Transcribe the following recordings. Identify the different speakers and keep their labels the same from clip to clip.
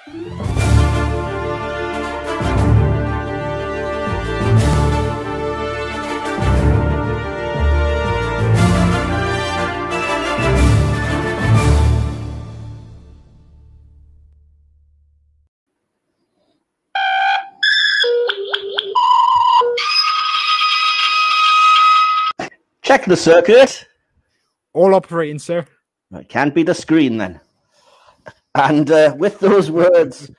Speaker 1: Check the circuit.
Speaker 2: All operating, sir.
Speaker 1: It can't be the screen then. And with those words,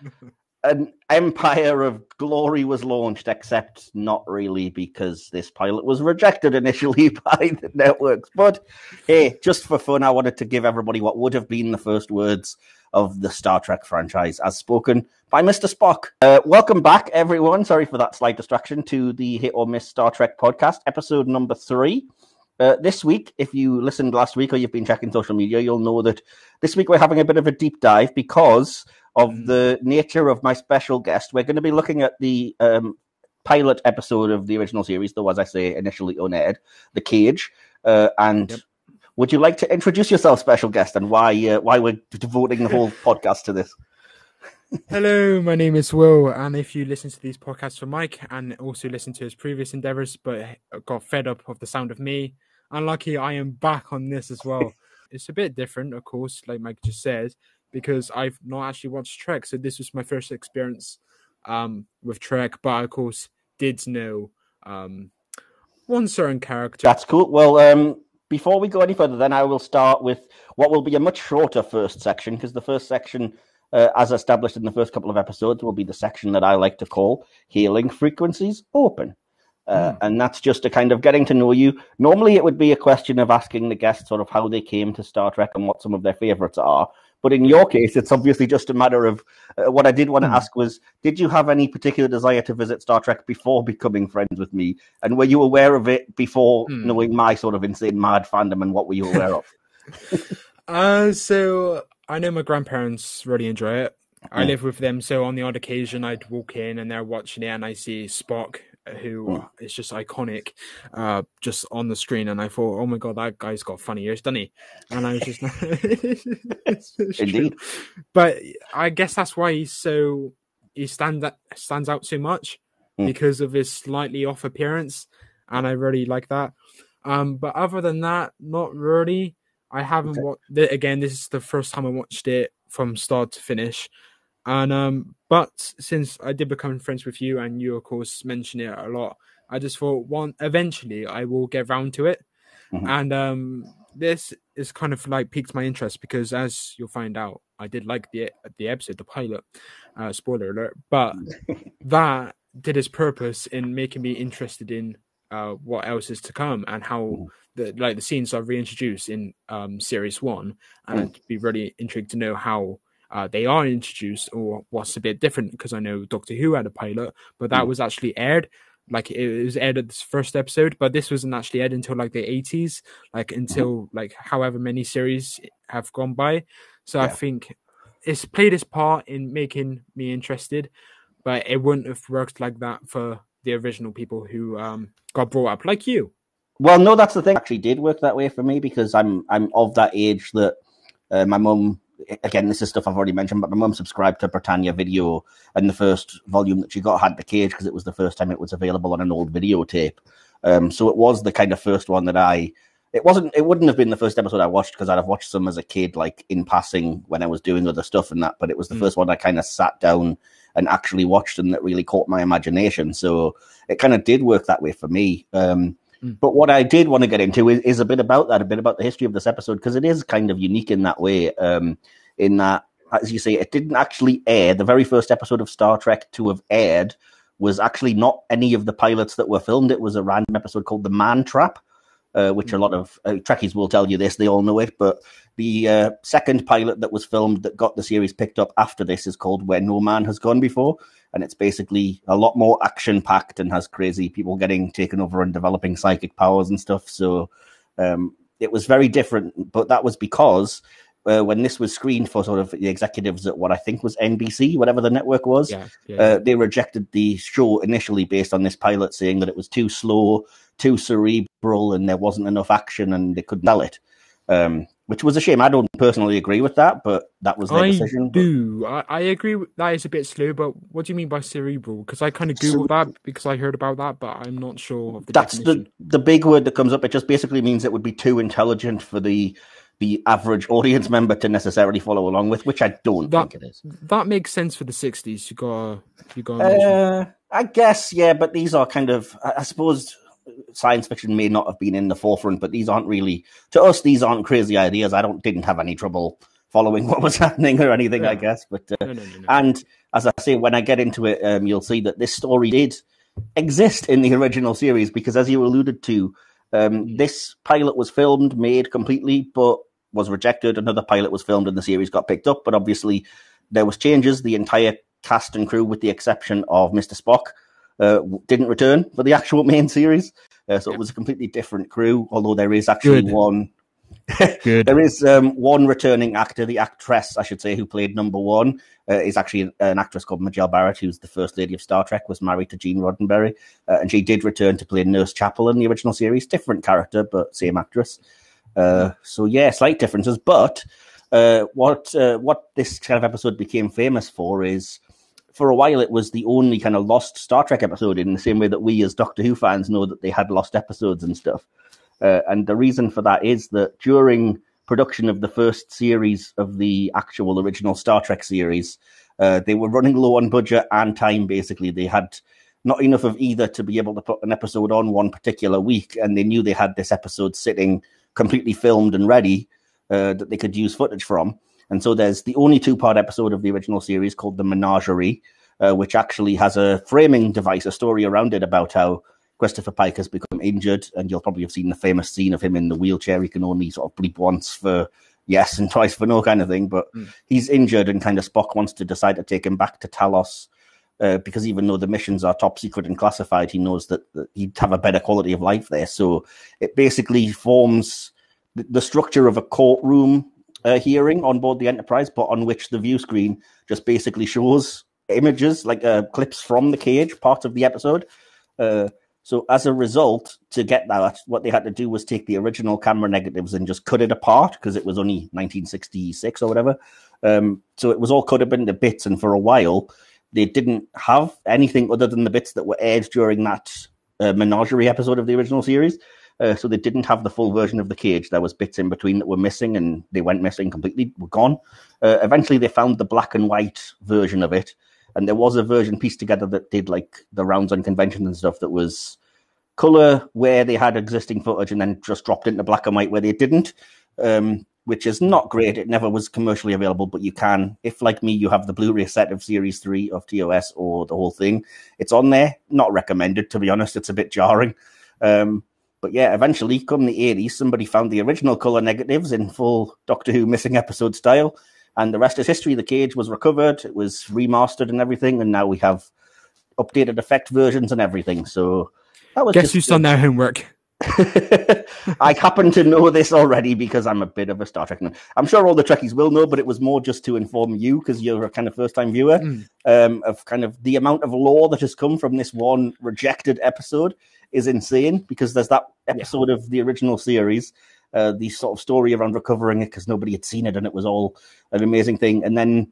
Speaker 1: an empire of glory was launched, except not really, because this pilot was rejected initially by the networks. But hey, just for fun, I wanted to give everybody what would have been the first words of the Star Trek franchise, as spoken by Mr. Spock. Welcome back, everyone. Sorry for that slight distraction, to the Hit or Miss Star Trek podcast, episode number 3. This week, if you listened last week or you've been checking social media, you'll know that this week we're having a bit of a deep dive because of the nature of my special guest. We're going to be looking at the pilot episode of the original series, though, as I say, initially unaired, The Cage. Would you like to introduce yourself, special guest, and why we're devoting the whole podcast to this?
Speaker 2: Hello, my name is Will, and if you listen to these podcasts from Mike and also listen to his previous endeavors but got fed up of the sound of me, unlucky I am back on this as well. It's a bit different, of course, like Mike just said, because I've not actually watched Trek, so this was my first experience with Trek, but I, of course, did know one certain character.
Speaker 1: That's cool. Well, before we go any further, then I will start with what will be a much shorter first section, because the first section, as established in the first couple of episodes, will be the section that I like to call Hailing Frequencies Open. And that's just a kind of getting to know you. Normally, it would be a question of asking the guests sort of how they came to Star Trek and what some of their favorites are. But in your case, it's obviously just a matter of what I did want to ask was, did you have any particular desire to visit Star Trek before becoming friends with me? And were you aware of it before knowing my sort of insane mad fandom, and what were you aware of?
Speaker 2: So I know my grandparents really enjoy it. I live with them, so on the odd occasion I'd walk in and they're watching it and I see Spock, who is just iconic, just on the screen, and I thought, oh my god, that guy's got funny ears, doesn't he? And I was just it's
Speaker 1: Indeed.
Speaker 2: true. But I guess that's why he stands out so much, because of his slightly off appearance, and I really like that. But other than that, not really. I haven't watched it again. This is the first time I watched it from start to finish. And but since I did become friends with you, and you of course mention it a lot, I just thought eventually I will get round to it. And this is kind of like piqued my interest, because as you'll find out, I did like the episode, the pilot. Spoiler alert, but that did its purpose in making me interested in what else is to come, and how the scenes are reintroduced in series 1, and I'd be really intrigued to know how they are introduced, or what's a bit different, because I know Doctor Who had a pilot, but that was actually aired. Like, it was aired at this first episode, but this wasn't actually aired until like the 80s, like until like however many series have gone by. So I think it's played its part in making me interested, but it wouldn't have worked like that for the original people who got brought up, like you.
Speaker 1: Well, no, that's the thing. It actually did work that way for me, because I'm of that age that my mum, again, this is stuff I've already mentioned, but my mum subscribed to Britannia Video, and the first volume that she got had The Cage, because it was the first time it was available on an old videotape. So it was the kind of first one that it wouldn't have been the first episode I watched, because I'd have watched some as a kid, like in passing when I was doing other stuff and that, but it was the first one I kind of sat down and actually watched, and that really caught my imagination. So it kind of did work that way for me. But what I did want to get into is a bit about that, a bit about the history of this episode, because it is kind of unique in that way, in that, as you say, it didn't actually air. The very first episode of Star Trek to have aired was actually not any of the pilots that were filmed. It was a random episode called The Man Trap, which a lot of Trekkies will tell you this. They all know it. But the second pilot that was filmed that got the series picked up after this is called Where No Man Has Gone Before. And it's basically a lot more action-packed and has crazy people getting taken over and developing psychic powers and stuff. So it was very different. But that was because when this was screened for sort of the executives at what I think was NBC, whatever the network was, they rejected the show initially based on this pilot, saying that it was too slow, too cerebral, and there wasn't enough action, and they couldn't sell it. which was a shame. I don't personally agree with that, but that was their
Speaker 2: I
Speaker 1: decision.
Speaker 2: do. I agree that is a bit slow, but what do you mean by cerebral? Because I kind of
Speaker 1: So
Speaker 2: Googled that because I heard about that, but I'm not sure of the
Speaker 1: that's
Speaker 2: definition.
Speaker 1: the big word that comes up. It just basically means it would be too intelligent for the average audience member to necessarily follow along with, which I don't
Speaker 2: That
Speaker 1: think it is.
Speaker 2: that makes sense for the 60s. You gotta mention.
Speaker 1: I guess, yeah, but these are kind of, I suppose science fiction may not have been in the forefront, but these aren't really, to us, these aren't crazy ideas. Didn't have any trouble following what was happening or anything, I
Speaker 2: Yeah.
Speaker 1: guess. But
Speaker 2: No.
Speaker 1: and as I say, when I get into it, you'll see that this story did exist in the original series because, as you alluded to, this pilot was filmed, made completely, but was rejected. Another pilot was filmed and the series got picked up, but obviously there was changes. The entire cast and crew, with the exception of Mr. Spock, didn't return for the actual main series. So it was a completely different crew, although there is actually one.
Speaker 2: Good.
Speaker 1: There is one returning actor, the actress, I should say, who played number one, is actually an actress called Majel Barrett, who's the first lady of Star Trek, was married to Gene Roddenberry, and she did return to play Nurse Chapel in the original series. Different character, but same actress. So yeah, slight differences. But what this kind of episode became famous for is, for a while, it was the only kind of lost Star Trek episode, in the same way that we as Doctor Who fans know that they had lost episodes and stuff. And the reason for that is that during production of the first series of the actual original Star Trek series, they were running low on budget and time, basically. They had not enough of either to be able to put an episode on one particular week, and they knew they had this episode sitting completely filmed and ready that they could use footage from. And so there's the only two-part episode of the original series called the Menagerie, which actually has a framing device, a story around it about how Christopher Pike has become injured, and you'll probably have seen the famous scene of him in the wheelchair. He can only sort of bleep once for yes and twice for no kind of thing, but he's injured, and kind of Spock wants to decide to take him back to Talos, because even though the missions are top secret and classified, he knows that he'd have a better quality of life there. So it basically forms the structure of a courtroom hearing on board the Enterprise, but on which the view screen just basically shows images, like clips from the cage, part of the episode. So as a result, to get that, what they had to do was take the original camera negatives and just cut it apart, because it was only 1966 or whatever. So it was all cut up into bits, and for a while, they didn't have anything other than the bits that were aired during that Menagerie episode of the original series. So they didn't have the full version of the cage. There was bits in between that were missing, and they went missing completely, were gone. Eventually, they found the black and white version of it, and there was a version pieced together that did like the rounds on conventions and stuff that was color where they had existing footage, and then just dropped into black and white where they didn't, which is not great. It never was commercially available, but you can, if like me, you have the Blu-ray set of Series 3 of TOS or the whole thing, it's on there. Not recommended, to be honest. It's a bit jarring. But yeah, eventually, come the 80s, somebody found the original color negatives in full Doctor Who missing episode style, and the rest is history. The cage was recovered, it was remastered and everything, and now we have updated effect versions and everything. So that was
Speaker 2: Guess who's done their homework?
Speaker 1: I happen to know this already because I'm a bit of a Star Trek nerd. I'm sure all the Trekkies will know, but it was more just to inform you, because you're a kind of first-time viewer, of kind of the amount of lore that has come from this one rejected episode is insane, because there's that episode of the original series, the sort of story around recovering it because nobody had seen it, and it was all an amazing thing. And then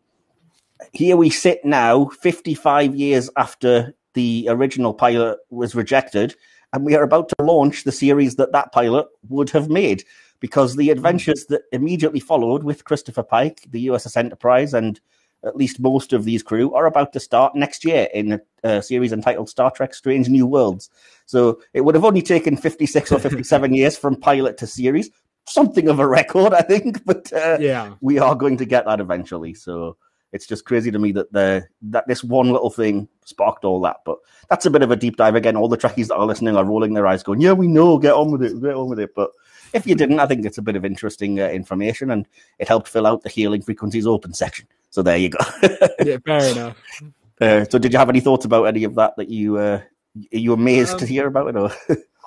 Speaker 1: here we sit now, 55 years after the original pilot was rejected, and we are about to launch the series that pilot would have made, because the adventures that immediately followed with Christopher Pike, the USS Enterprise, and at least most of these crew are about to start next year in a series entitled Star Trek Strange New Worlds. So it would have only taken 56 or 57 years from pilot to series. Something of a record, I think, but we are going to get that eventually. So it's just crazy to me that that this one little thing sparked all that. But that's a bit of a deep dive. Again, all the Trekkies that are listening are rolling their eyes going, yeah, we know, get on with it. But if you didn't, I think it's a bit of interesting information, and it helped fill out the Healing Frequencies Open section. So there you go.
Speaker 2: Yeah, fair enough.
Speaker 1: So did you have any thoughts about any of that you are you amazed to hear about it? Or?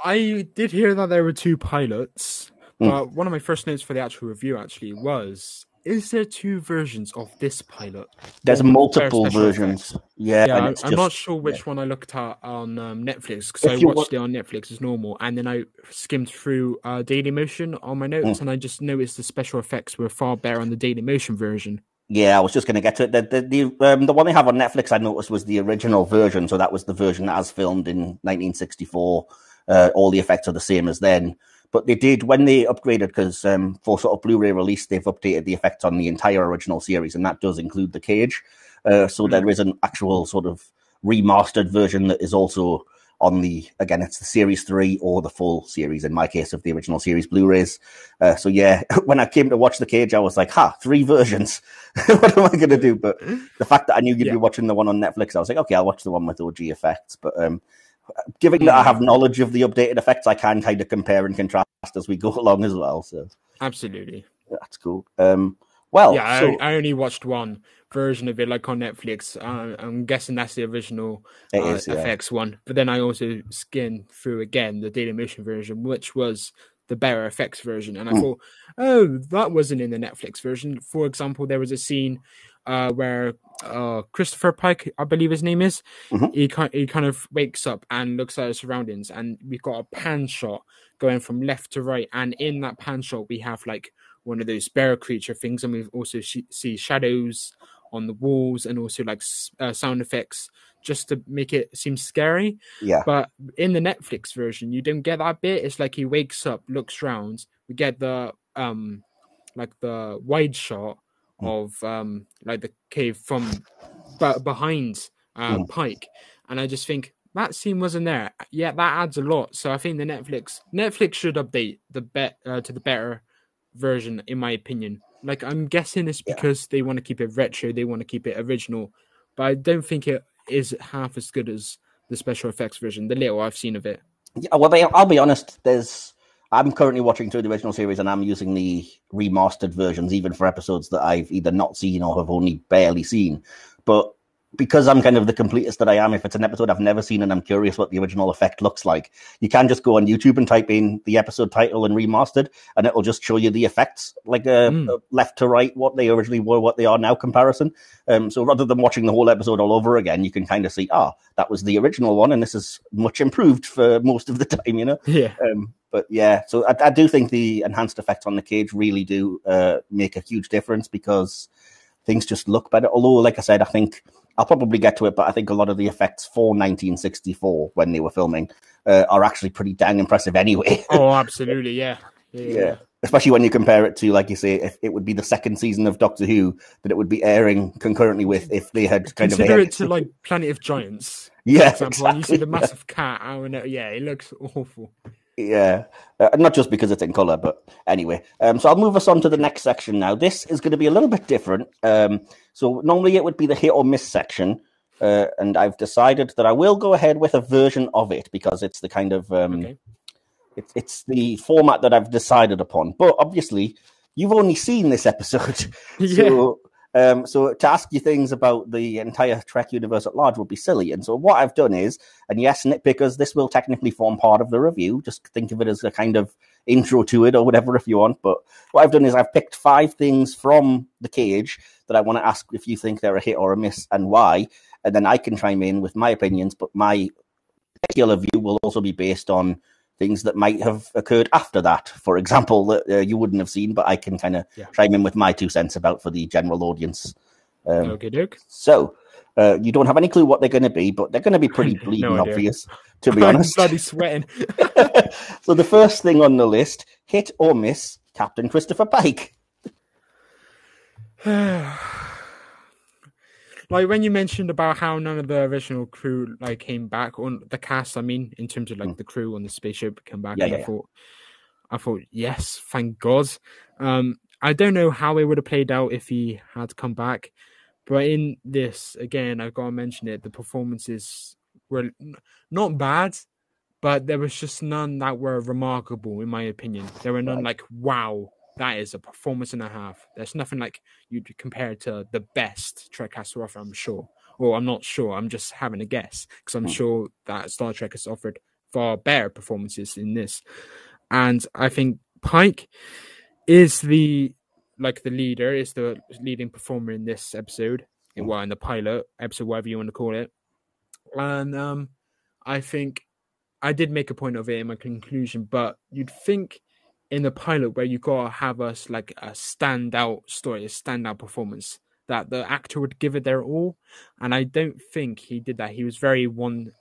Speaker 2: I did hear that there were two pilots, but one of my first notes for the actual review actually was is there two versions of this pilot?
Speaker 1: There's
Speaker 2: One with better
Speaker 1: multiple
Speaker 2: special
Speaker 1: versions.
Speaker 2: effects?
Speaker 1: Yeah, and
Speaker 2: Yeah,
Speaker 1: it's
Speaker 2: I'm not
Speaker 1: just
Speaker 2: sure which one I looked at on Netflix, because I
Speaker 1: if you want.
Speaker 2: watched it on Netflix as normal, and then I skimmed through Dailymotion on my notes, and I just noticed the special effects were far better on the Dailymotion version.
Speaker 1: Yeah, I was just going to get to it. The one they have on Netflix, I noticed, was the original version. So that was the version as filmed in 1964. All the effects are the same as then. But they did, when they upgraded, because for sort of Blu-ray release, they've updated the effects on the entire original series, and that does include the cage. So there is an actual sort of remastered version that is also on again, it's the Series 3 or the full series, in my case, of the original series Blu-rays. So yeah, when I came to watch the cage, I was like, 3 versions. What am I going to do? But the fact that I knew you'd be watching the one on Netflix, I was like, okay, I'll watch the one with OG effects. But given that I have knowledge of the updated effects, I can kind of compare and contrast as we go along as well. So
Speaker 2: absolutely,
Speaker 1: that's cool. Well,
Speaker 2: yeah,
Speaker 1: so
Speaker 2: I only watched one version of it, like on Netflix. I'm guessing that's the original effects one. But then I also skimmed through again the Dailymotion version, which was the better effects version, and I thought, oh, that wasn't in the Netflix version. For example, there was a scene where Christopher Pike, I believe his name is, he kind of wakes up and looks at his surroundings, and we've got a pan shot going from left to right, and in that pan shot we have like one of those bear creature things, and we also see shadows on the walls, and also like sound effects just to make it seem scary.
Speaker 1: Yeah.
Speaker 2: But in the Netflix version, you don't get that bit. It's like he wakes up, looks around. We get the like the wide shot of like the cave from behind Pike, and I just think that scene wasn't there. Yeah, that adds a lot. So I think the Netflix should update the to the better version, in my opinion. Like, I'm guessing it's because they want to keep it retro, they want to keep it original, but I don't think it is half as good as the special effects version, the little I've seen of it.
Speaker 1: Yeah, well, I'll be honest. I'm currently watching through the original series, and I'm using the remastered versions, even for episodes that I've either not seen or have only barely seen. But because I'm kind of the completest that I am, if it's an episode I've never seen and I'm curious what the original effect looks like, you can just go on YouTube and type in the episode title and remastered, and it'll just show you the effects, like left to right, what they originally were, what they are now comparison. So rather than watching the whole episode all over again, you can kind of see, that was the original one, and this is much improved for most of the time, you know?
Speaker 2: Yeah.
Speaker 1: But yeah, so I do think the enhanced effects on the cage really do make a huge difference, because things just look better. Although, like I said, I think I'll probably get to it, but I think a lot of the effects for 1964 when they were filming are actually pretty dang impressive anyway.
Speaker 2: Oh, absolutely, yeah. Yeah.
Speaker 1: Especially when you compare it to, like you say, if it would be the second season of Doctor Who that it would be airing concurrently with, if they had kind
Speaker 2: Consider
Speaker 1: of
Speaker 2: it to like Planet of Giants, for example,
Speaker 1: exactly,
Speaker 2: and you see the massive cat out, and it looks awful.
Speaker 1: Yeah, not just because it's in color, but anyway. So I'll move us on to the next section now. This is going to be a little bit different. So normally it would be the hit or miss section, and I've decided that I will go ahead with a version of it, because it's the kind of it's the format that I've decided upon. But obviously, you've only seen this episode, so to ask you things about the entire Trek universe at large would be silly. And so what I've done is, and yes, nitpickers, this will technically form part of the review. Just think of it as a kind of intro to it or whatever if you want. But what I've done is I've picked 5 things from the cage that I want to ask if you think they're a hit or a miss and why. And then I can chime in with my opinions, but my particular view will also be based on things that might have occurred after that, for example, that you wouldn't have seen, but I can kind of chime in with my 2 cents about for the general audience.
Speaker 2: Okay, Duke.
Speaker 1: So, you don't have any clue what they're going to be, but they're going to be pretty bleeding obvious, to be honest.
Speaker 2: I'm bloody sweating.
Speaker 1: So the first thing on the list, hit or miss Captain Christopher Pike.
Speaker 2: Like, when you mentioned about how none of the original crew came back, on the cast, I mean, in terms of the crew on the spaceship came back, I thought, yes, thank God. I don't know how it would have played out if he had come back, but in this, again, I've got to mention it, the performances were not bad, but there was just none that were remarkable, in my opinion. There were none wow, that is a performance and a half. There's nothing like you'd compare to the best Trek has to offer, I'm sure. Or I'm not sure, I'm just having a guess, because I'm sure that Star Trek has offered far better performances in this. And I think Pike is the like the leader is the leading performer in this episode, well, in the pilot episode, whatever you want to call it. And I think I did make a point of it in my conclusion, but you'd think in the pilot where you gotta have us like a standout story, a standout performance, that the actor would give it their all, and I don't think he did that. He was very one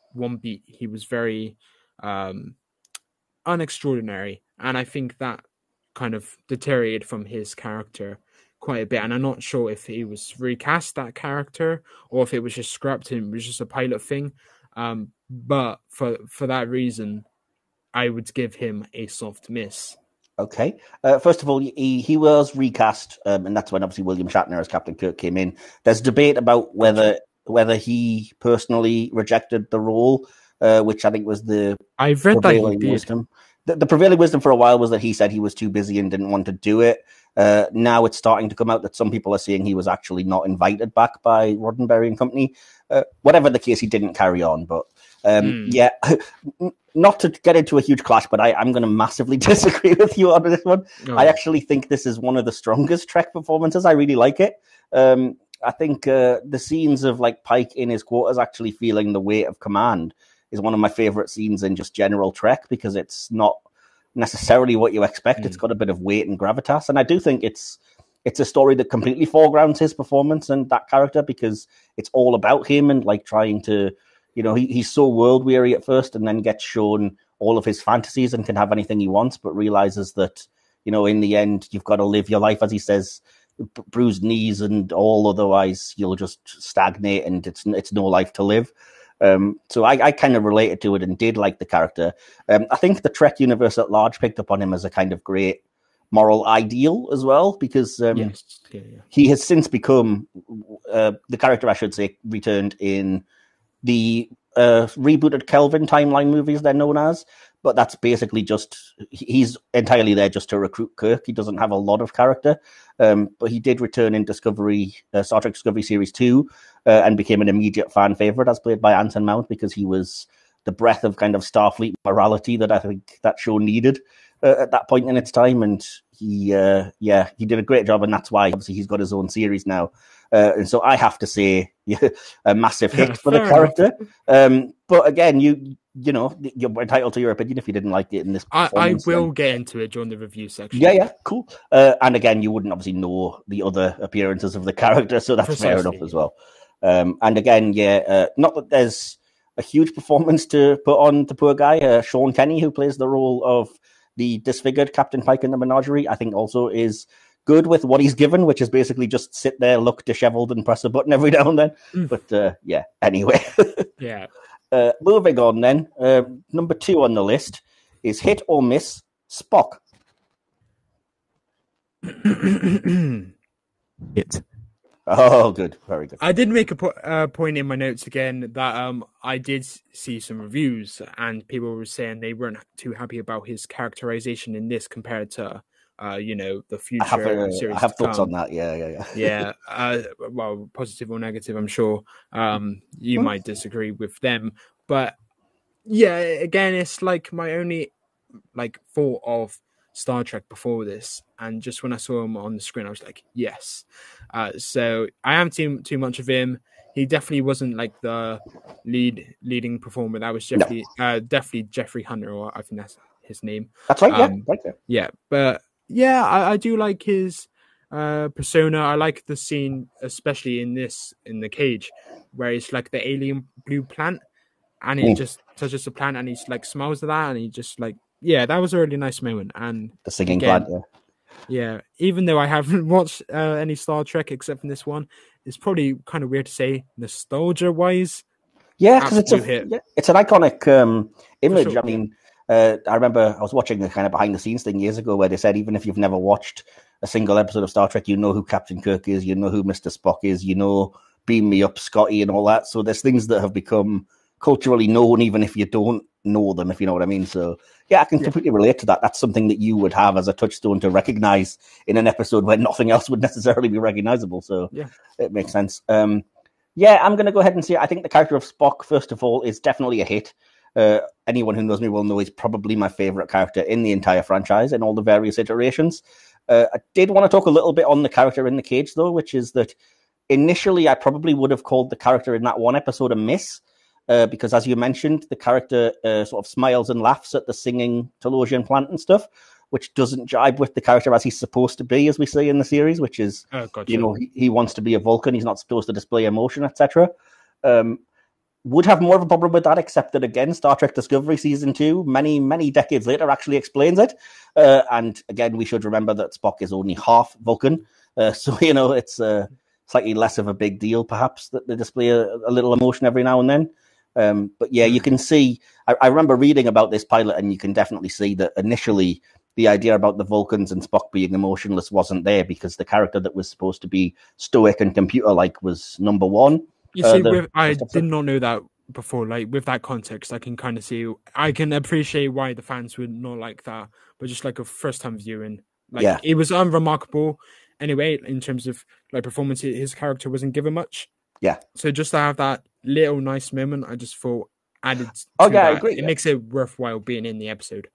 Speaker 2: beat. He was very unextraordinary, and I think that kind of deteriorated from his character quite a bit. And I'm not sure if he was recast that character or if it was just scrapped and it was just a pilot thing. But for that reason, I would give him a soft miss.
Speaker 1: Okay. First of all, he was recast, and that's when obviously William Shatner as Captain Kirk came in. There's debate about whether he personally rejected the role, which I think was the
Speaker 2: I've read that he did.
Speaker 1: Wisdom. The prevailing wisdom for a while was that he said he was too busy and didn't want to do it. Now it's starting to come out that some people are saying he was actually not invited back by Roddenberry and company. Whatever the case, he didn't carry on. But yeah, not to get into a huge clash, but I'm going to massively disagree with you on this one. Oh. I actually think this is one of the strongest Trek performances. I really like it. I think the scenes of like Pike in his quarters actually feeling the weight of command is one of my favorite scenes in just general Trek, because it's not necessarily what you expect. It's got a bit of weight and gravitas, and I do think it's a story that completely foregrounds his performance and that character, because it's all about him and like trying to, he's so world weary at first and then gets shown all of his fantasies and can have anything he wants, but realizes that, in the end, you've got to live your life, as he says, bruised knees and all, otherwise you'll just stagnate and it's no life to live. So I kind of related to it and did like the character. I think the Trek universe at large picked up on him as a kind of great moral ideal as well, because he has since become the character, I should say, returned in the rebooted Kelvin timeline movies, they're known as. But that's basically just, he's entirely there just to recruit Kirk. He doesn't have a lot of character. But he did return in Star Trek Discovery Series 2 and became an immediate fan favorite as played by Anson Mount, because he was the breath of kind of Starfleet morality that I think that show needed at that point in its time. And he did a great job. And that's why obviously he's got his own series now. And so I have to say a massive hit for the character. But again, you're entitled to your opinion if you didn't like it in this.
Speaker 2: I will get into it during the review section.
Speaker 1: Yeah, cool. And again, you wouldn't obviously know the other appearances of the character, so that's fair enough as well. And again, not that there's a huge performance to put on the poor guy. Sean Kenny, who plays the role of the disfigured Captain Pike in the Menagerie, I think also is good with what he's given, which is basically just sit there, look disheveled, and press a button every now and then. But anyway.
Speaker 2: Yeah.
Speaker 1: Moving on then, number 2 on the list is hit or miss Spock.
Speaker 2: Hit.
Speaker 1: Oh, good. Very good.
Speaker 2: I did make a point in my notes again that I did see some reviews and people were saying they weren't too happy about his characterization in this compared to the future series.
Speaker 1: I have thoughts on that. Yeah.
Speaker 2: Well, positive or negative, I'm sure you might disagree with them, but yeah, again, it's like my only thought of Star Trek before this, and just when I saw him on the screen, I was like, yes. So I am too much of him. He definitely wasn't like the leading performer. That was definitely Jeffrey Hunter, or I think that's his name.
Speaker 1: That's right. Yeah, right there.
Speaker 2: Yeah, but yeah, I do like his persona. I like the scene, especially in the cage, where it's like the alien blue plant, and he just touches the plant, and he's like smiles at that, and he just like, yeah, that was a really nice moment. And
Speaker 1: the singing plant,
Speaker 2: yeah. Even though I haven't watched any Star Trek except from this one, it's probably kind of weird to say nostalgia-wise.
Speaker 1: Yeah, because it's an iconic image. Sure. I mean, I remember I was watching a kind of behind-the-scenes thing years ago where they said even if you've never watched a single episode of Star Trek, you know who Captain Kirk is, you know who Mr. Spock is, you know Beam Me Up, Scotty, and all that. So there's things that have become culturally known even if you don't know them, if you know what I mean. So yeah, I can completely relate to that. That's something that you would have as a touchstone to recognize in an episode where nothing else would necessarily be recognizable. So it makes sense. I'm going to go ahead and say I think the character of Spock, first of all, is definitely a hit. Anyone who knows me will know he's probably my favorite character in the entire franchise in all the various iterations. I did want to talk a little bit on the character in the cage, though, which is that initially I probably would have called the character in that one episode a miss, because as you mentioned, the character sort of smiles and laughs at the singing Talosian plant and stuff, which doesn't jibe with the character as he's supposed to be, as we see in the series, which is,
Speaker 2: gotcha.
Speaker 1: He wants to be a Vulcan. He's not supposed to display emotion, etc. Would have more of a problem with that, except that, again, Star Trek Discovery Season 2, many, many decades later, actually explains it. And, again, we should remember that Spock is only half Vulcan. So, it's slightly less of a big deal, perhaps, that they display a little emotion every now and then. But, yeah, you can see... I remember reading about this pilot, and you can definitely see that initially the idea about the Vulcans and Spock being emotionless wasn't there, because the character that was supposed to be stoic and computer-like was number one.
Speaker 2: You see, I did not know that before. Like, with that context, I can kind of see, I can appreciate why the fans would not like that. But just like a first-time viewing, it was unremarkable. Anyway, in terms of like performance, his character wasn't given much.
Speaker 1: Yeah.
Speaker 2: So just to have that little nice moment, I just thought added.
Speaker 1: I agree.
Speaker 2: It makes it worthwhile being in the episode.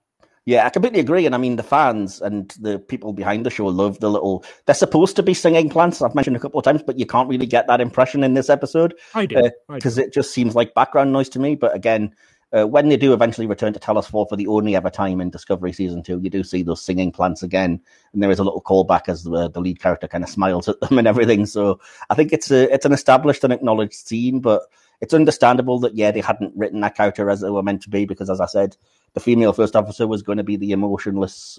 Speaker 1: Yeah, I completely agree. And I mean, the fans and the people behind the show love the little... They're supposed to be singing plants, I've mentioned a couple of times, but you can't really get that impression in this episode.
Speaker 2: I do.
Speaker 1: Because it just seems like background noise to me. But again, when they do eventually return to Talos 4 for the only ever time in Discovery Season 2, you do see those singing plants again. And there is a little callback as the lead character kind of smiles at them and everything. So I think it's an established and acknowledged scene, but it's understandable that, they hadn't written that character as they were meant to be, because, as I said, the female first officer was going to be the emotionless,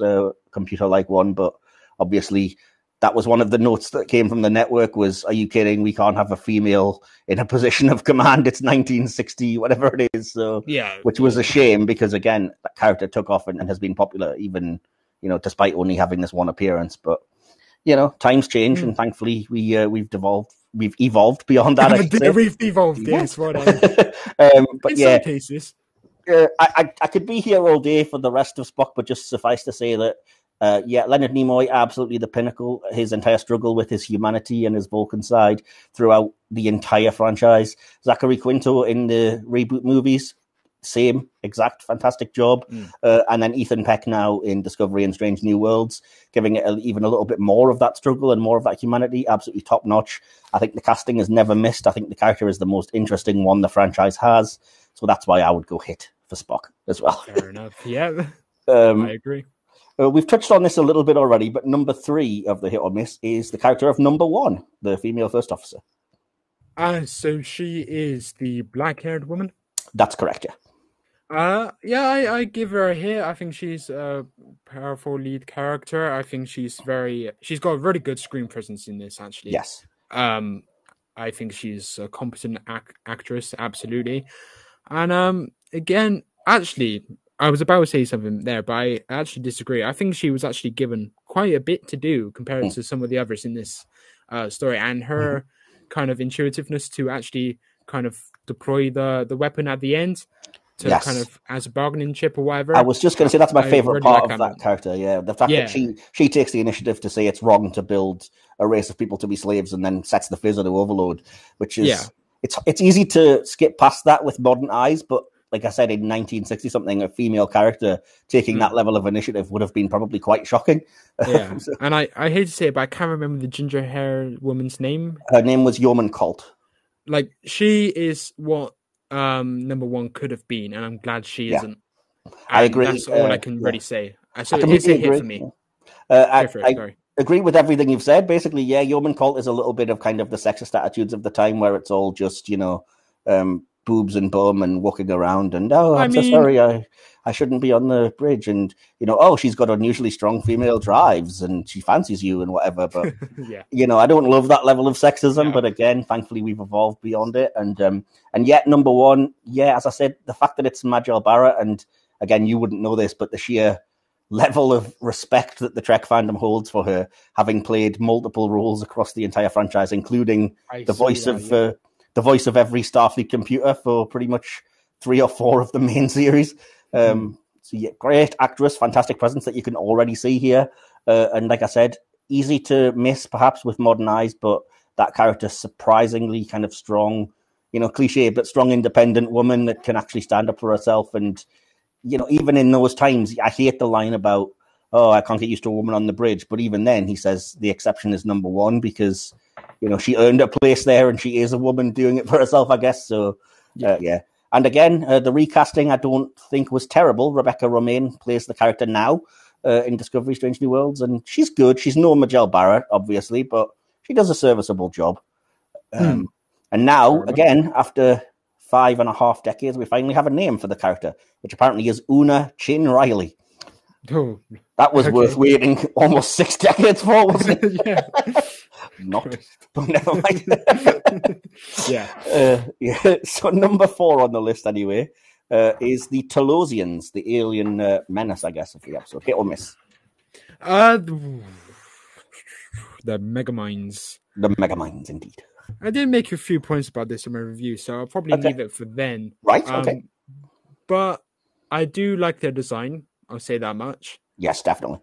Speaker 1: computer-like one, but obviously that was one of the notes that came from the network was, are you kidding? We can't have a female in a position of command. It's 1960, whatever it is. So, which was a shame, because, again, that character took off and has been popular even, despite only having this one appearance. But, times change, and thankfully we've evolved beyond that.
Speaker 2: We've evolved, yes. Right on.
Speaker 1: But
Speaker 2: in some cases.
Speaker 1: I could be here all day for the rest of Spock, but just suffice to say that, Leonard Nimoy, absolutely the pinnacle. His entire struggle with his humanity and his Vulcan side throughout the entire franchise. Zachary Quinto in the reboot movies, same exact fantastic job. And then Ethan Peck now in Discovery and Strange New Worlds, giving it even a little bit more of that struggle and more of that humanity. Absolutely top notch. I think the casting has never missed. I think the character is the most interesting one the franchise has. So that's why I would go hit for Spock as well.
Speaker 2: Fair enough. Yeah, I agree.
Speaker 1: We've touched on this a little bit already, but number 3 of the hit or miss is the character of number 1, the female first officer.
Speaker 2: So she is the black-haired woman?
Speaker 1: That's correct, yeah.
Speaker 2: I give her a hit. I think she's a powerful lead character. I think she's got a very good screen presence in this, actually.
Speaker 1: Yes.
Speaker 2: I think she's a competent actress, absolutely. And again, actually, I was about to say something there, but I actually disagree. I think she was actually given quite a bit to do compared to some of the others in this story, and her kind of intuitiveness to actually kind of deploy the weapon at the end to kind of as a bargaining chip or whatever.
Speaker 1: I was just going to say that's my favorite part of that character. Yeah, the fact that she takes the initiative to say it's wrong to build a race of people to be slaves, and then sets the Fizzer to overload, which is it's easy to skip past that with modern eyes, but like I said, in 1960 something, a female character taking that level of initiative would have been probably quite shocking.
Speaker 2: Yeah, and I hate to say it, but I can't remember the ginger hair woman's name.
Speaker 1: Her name was Yeoman Colt.
Speaker 2: Like, she is what number 1 could have been, and I'm glad she isn't.
Speaker 1: I agree.
Speaker 2: That's all I can really say. So
Speaker 1: I
Speaker 2: it's a hit for me.
Speaker 1: I agree with everything you've said. Basically, Yeoman Colt is a little bit of kind of the sexist attitudes of the time, where it's all just, boobs and bum and walking around and, I'm so sorry, I shouldn't be on the bridge, and she's got unusually strong female drives and she fancies you and whatever, but I don't love that level of sexism, but again, thankfully we've evolved beyond it, and yet number 1, as I said, the fact that it's Majel Barrett, and again, you wouldn't know this, but the sheer level of respect that the Trek fandom holds for her, having played multiple roles across the entire franchise, including the voice of every Starfleet computer for pretty much 3 or 4 of the main series. Great actress, fantastic presence that you can already see here. And like I said, easy to miss perhaps with modern eyes, but that character surprisingly kind of strong, cliche, but strong, independent woman that can actually stand up for herself. And, even in those times, I hate the line about oh, I can't get used to a woman on the bridge. But even then, he says the exception is number one because, she earned a place there and she is a woman doing it for herself, I guess. So, yeah. And again, the recasting I don't think was terrible. Rebecca Romijn plays the character now in Discovery Strange New Worlds, and she's good. She's no Majel Barrett, obviously, but she does a serviceable job. And now, again, after 5.5 decades, we finally have a name for the character, which apparently is Una Chin Riley.
Speaker 2: Oh,
Speaker 1: that was worth waiting almost 6 decades for, wasn't it?
Speaker 2: Yeah.
Speaker 1: Not, but never mind. Yeah. So number 4 on the list, anyway, is the Talosians, the alien menace, I guess, of the episode. Hit or miss?
Speaker 2: The Megaminds.
Speaker 1: The Megaminds, indeed.
Speaker 2: I did make a few points about this in my review, so I'll probably leave it for then.
Speaker 1: Right, okay.
Speaker 2: But I do like their design, I'll say that much.
Speaker 1: Yes, definitely.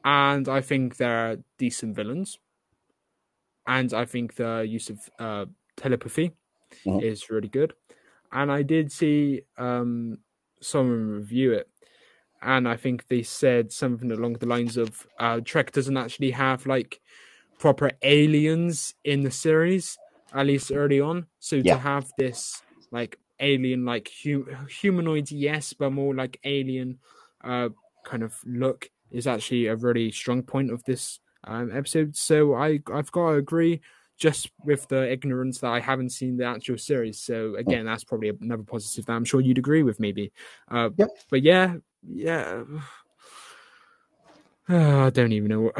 Speaker 2: And I think they're decent villains. And I think the use of telepathy is really good. And I did see someone review it. And I think they said something along the lines of Trek doesn't actually have like proper aliens in the series, at least early on. So to have this like alien, like humanoid, yes, but more like alien kind of look is actually a really strong point of this episode. So I've got to agree, just with the ignorance that I haven't seen the actual series. So again, that's probably another positive that I'm sure you'd agree with, maybe. But yeah. I don't even know.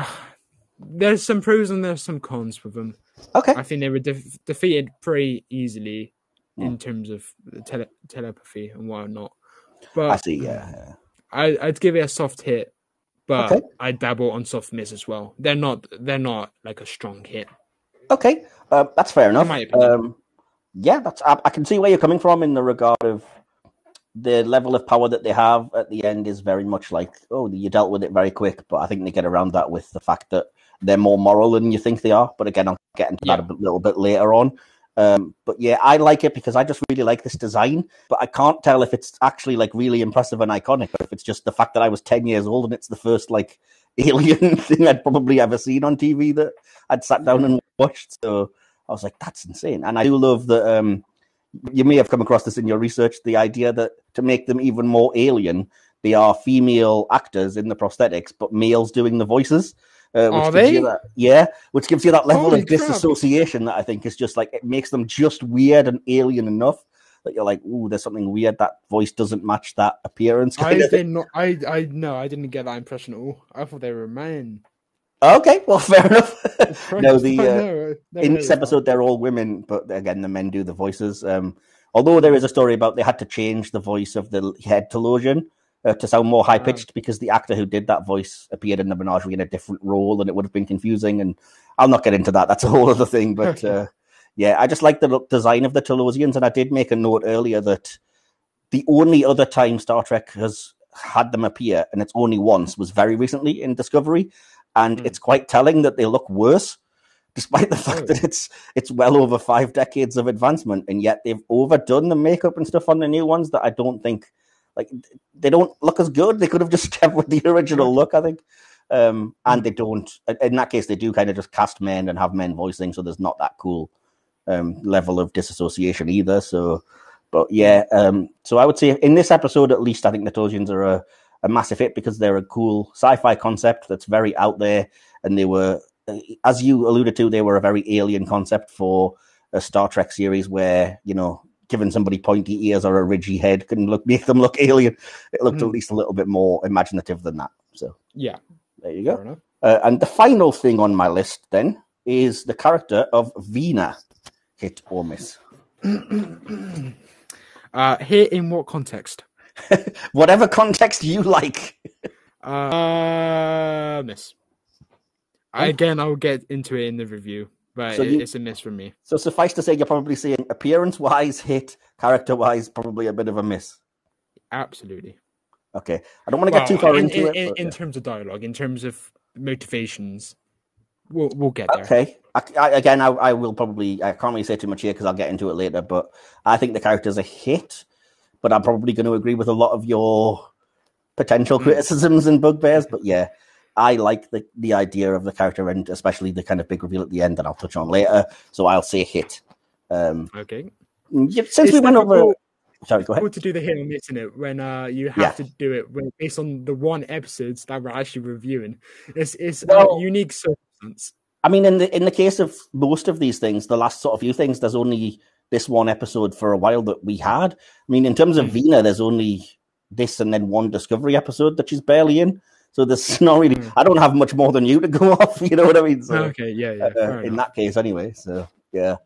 Speaker 2: There's some pros and there's some cons with them.
Speaker 1: Okay.
Speaker 2: I think they were defeated pretty easily in terms of the telepathy and whatnot. But
Speaker 1: I see, yeah.
Speaker 2: I'd give it a soft hit, but I'd dabble on soft miss as well. They're not like a strong hit.
Speaker 1: Okay, that's fair enough.
Speaker 2: In my opinion.
Speaker 1: I can see where you're coming from in the regard of the level of power that they have at the end is very much like, you dealt with it very quick, but I think they get around that with the fact that they're more moral than you think they are. But again, I'll get into that a little bit later on. But yeah, I like it because I just really like this design, but I can't tell if it's actually like really impressive and iconic, or if it's just the fact that I was 10 years old and it's the first like alien thing I'd probably ever seen on TV that I'd sat down and watched. So I was like, that's insane. And I do love that, you may have come across this in your research, the idea that to make them even more alien, they are female actors in the prosthetics, but males doing the voices.
Speaker 2: Are they?
Speaker 1: Which gives you that level of disassociation that I think is just like, it makes them just weird and alien enough that you're like, ooh, there's something weird. That voice doesn't match that appearance.
Speaker 2: I didn't get that impression at all. I thought they were men.
Speaker 1: Okay, well, fair enough. In this episode, they're all women, but again, the men do the voices. Although there is a story about they had to change the voice of the head Talosian to sound more high-pitched because the actor who did that voice appeared in the Menagerie in a different role, and it would have been confusing. And I'll not get into that. That's a whole other thing. But I just like the design of the Talosians, and I did make a note earlier that the only other time Star Trek has had them appear, and it's only once, was very recently in Discovery. And it's quite telling that they look worse, despite the fact that it's well over 5 decades of advancement, and yet they've overdone the makeup and stuff on the new ones that I don't think, like, they don't look as good. They could have just kept with the original look, I think. And they don't. In that case, they do kind of just cast men and have men voicing, so there's not that cool level of disassociation either. So, but yeah, so I would say in this episode, at least, I think the Talosians are a massive hit because they're a cool sci-fi concept that's very out there, and they were, as you alluded to, they were a very alien concept for a Star Trek series where, giving somebody pointy ears or a ridgy head can make them look alien. It looked at least a little bit more imaginative than that. So
Speaker 2: yeah,
Speaker 1: there you go. And the final thing on my list then is the character of Vina. Hit or miss?
Speaker 2: Hit in what context?
Speaker 1: Whatever context you like.
Speaker 2: Miss. Again, I'll get into it in the review, but it's a miss from me. So
Speaker 1: suffice to say, you're probably saying appearance-wise, hit, character-wise, probably a bit of a miss.
Speaker 2: Absolutely.
Speaker 1: Okay. I don't want to get too far into it.
Speaker 2: In terms of dialogue, in terms of motivations, we'll get there.
Speaker 1: Okay. I will probably, I can't really say too much here because I'll get into it later, but I think the character's a hit. But I'm probably going to agree with a lot of your potential criticisms and bugbears, but yeah, I like the idea of the character and especially the kind of big reveal at the end that I'll touch on later. So I'll say hit.
Speaker 2: Okay.
Speaker 1: Since we went over... Sorry, go ahead.
Speaker 2: Cool to do the hit or miss, isn't it? When you have to do it based on the one episodes that we're actually reviewing. It's a unique circumstance.
Speaker 1: I mean, in the case of most of these things, the last sort of few things, there's only this one episode for a while that we had. I mean, in terms of Vina, there's only this and then one Discovery episode that she's barely in. So there's not really... I don't have much more than you to go off, you know what I mean? So,
Speaker 2: okay, yeah.
Speaker 1: In that case, anyway. So, yeah.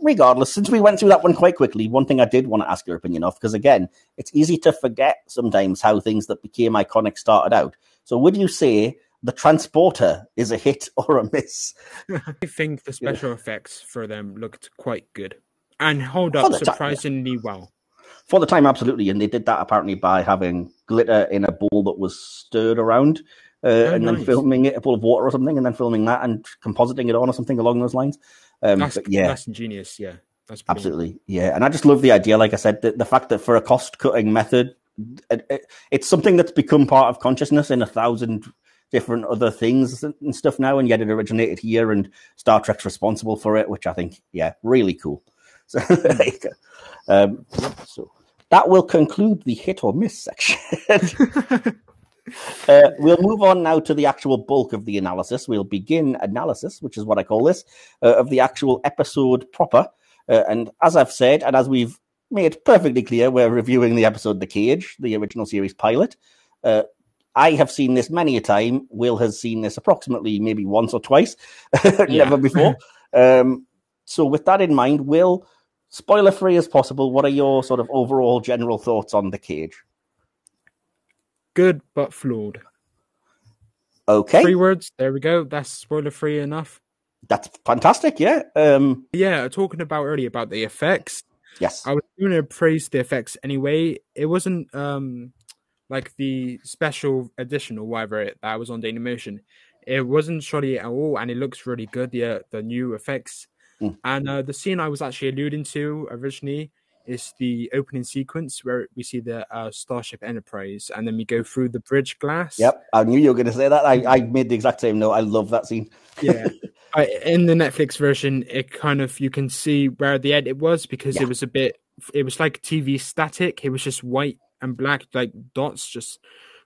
Speaker 1: Regardless, since we went through that one quite quickly, one thing I did want to ask your opinion of, because again, it's easy to forget sometimes how things that became iconic started out. So would you say the Transporter is a hit or a miss?
Speaker 2: I think the special effects for them looked quite good and hold up surprisingly well.
Speaker 1: For the time, absolutely. And they did that apparently by having glitter in a bowl that was stirred around and then filming it, a bowl of water or something, and then filming that and compositing it on or something along those lines.
Speaker 2: That's ingenious, yeah. That's
Speaker 1: absolutely, yeah. And I just love the idea, like I said, the fact that for a cost-cutting method, it's something that's become part of consciousness in 1,000 different other things and stuff now, and yet it originated here, and Star Trek's responsible for it, which I think, really cool. So, there you go. So that will conclude the hit or miss section. We'll move on now to the actual bulk of the analysis. We'll begin analysis, which is what I call this, of the actual episode proper. And as I've said, and as we've made perfectly clear, we're reviewing the episode The Cage, the original series pilot. I have seen this many a time. Will has seen this approximately maybe once or twice, never before. So with that in mind, Will, spoiler-free as possible, what are your sort of overall general thoughts on The Cage?
Speaker 2: Good, but flawed.
Speaker 1: Okay.
Speaker 2: 3 words. There we go. That's spoiler-free enough.
Speaker 1: That's fantastic, yeah.
Speaker 2: Talking about earlier about the effects.
Speaker 1: Yes.
Speaker 2: I was going to praise the effects anyway. It wasn't like the special edition or whatever that was on Dailymotion. It wasn't shoddy at all, and it looks really good, the new effects. And the scene I was actually alluding to originally is the opening sequence where we see the Starship Enterprise, and then we go through the bridge glass.
Speaker 1: Yep, I knew you were going to say that. I made the exact same note. I love that scene.
Speaker 2: Yeah. In the Netflix version, it kind of, you can see where the edit was, because it was it was like TV static. It was just white and black, like dots just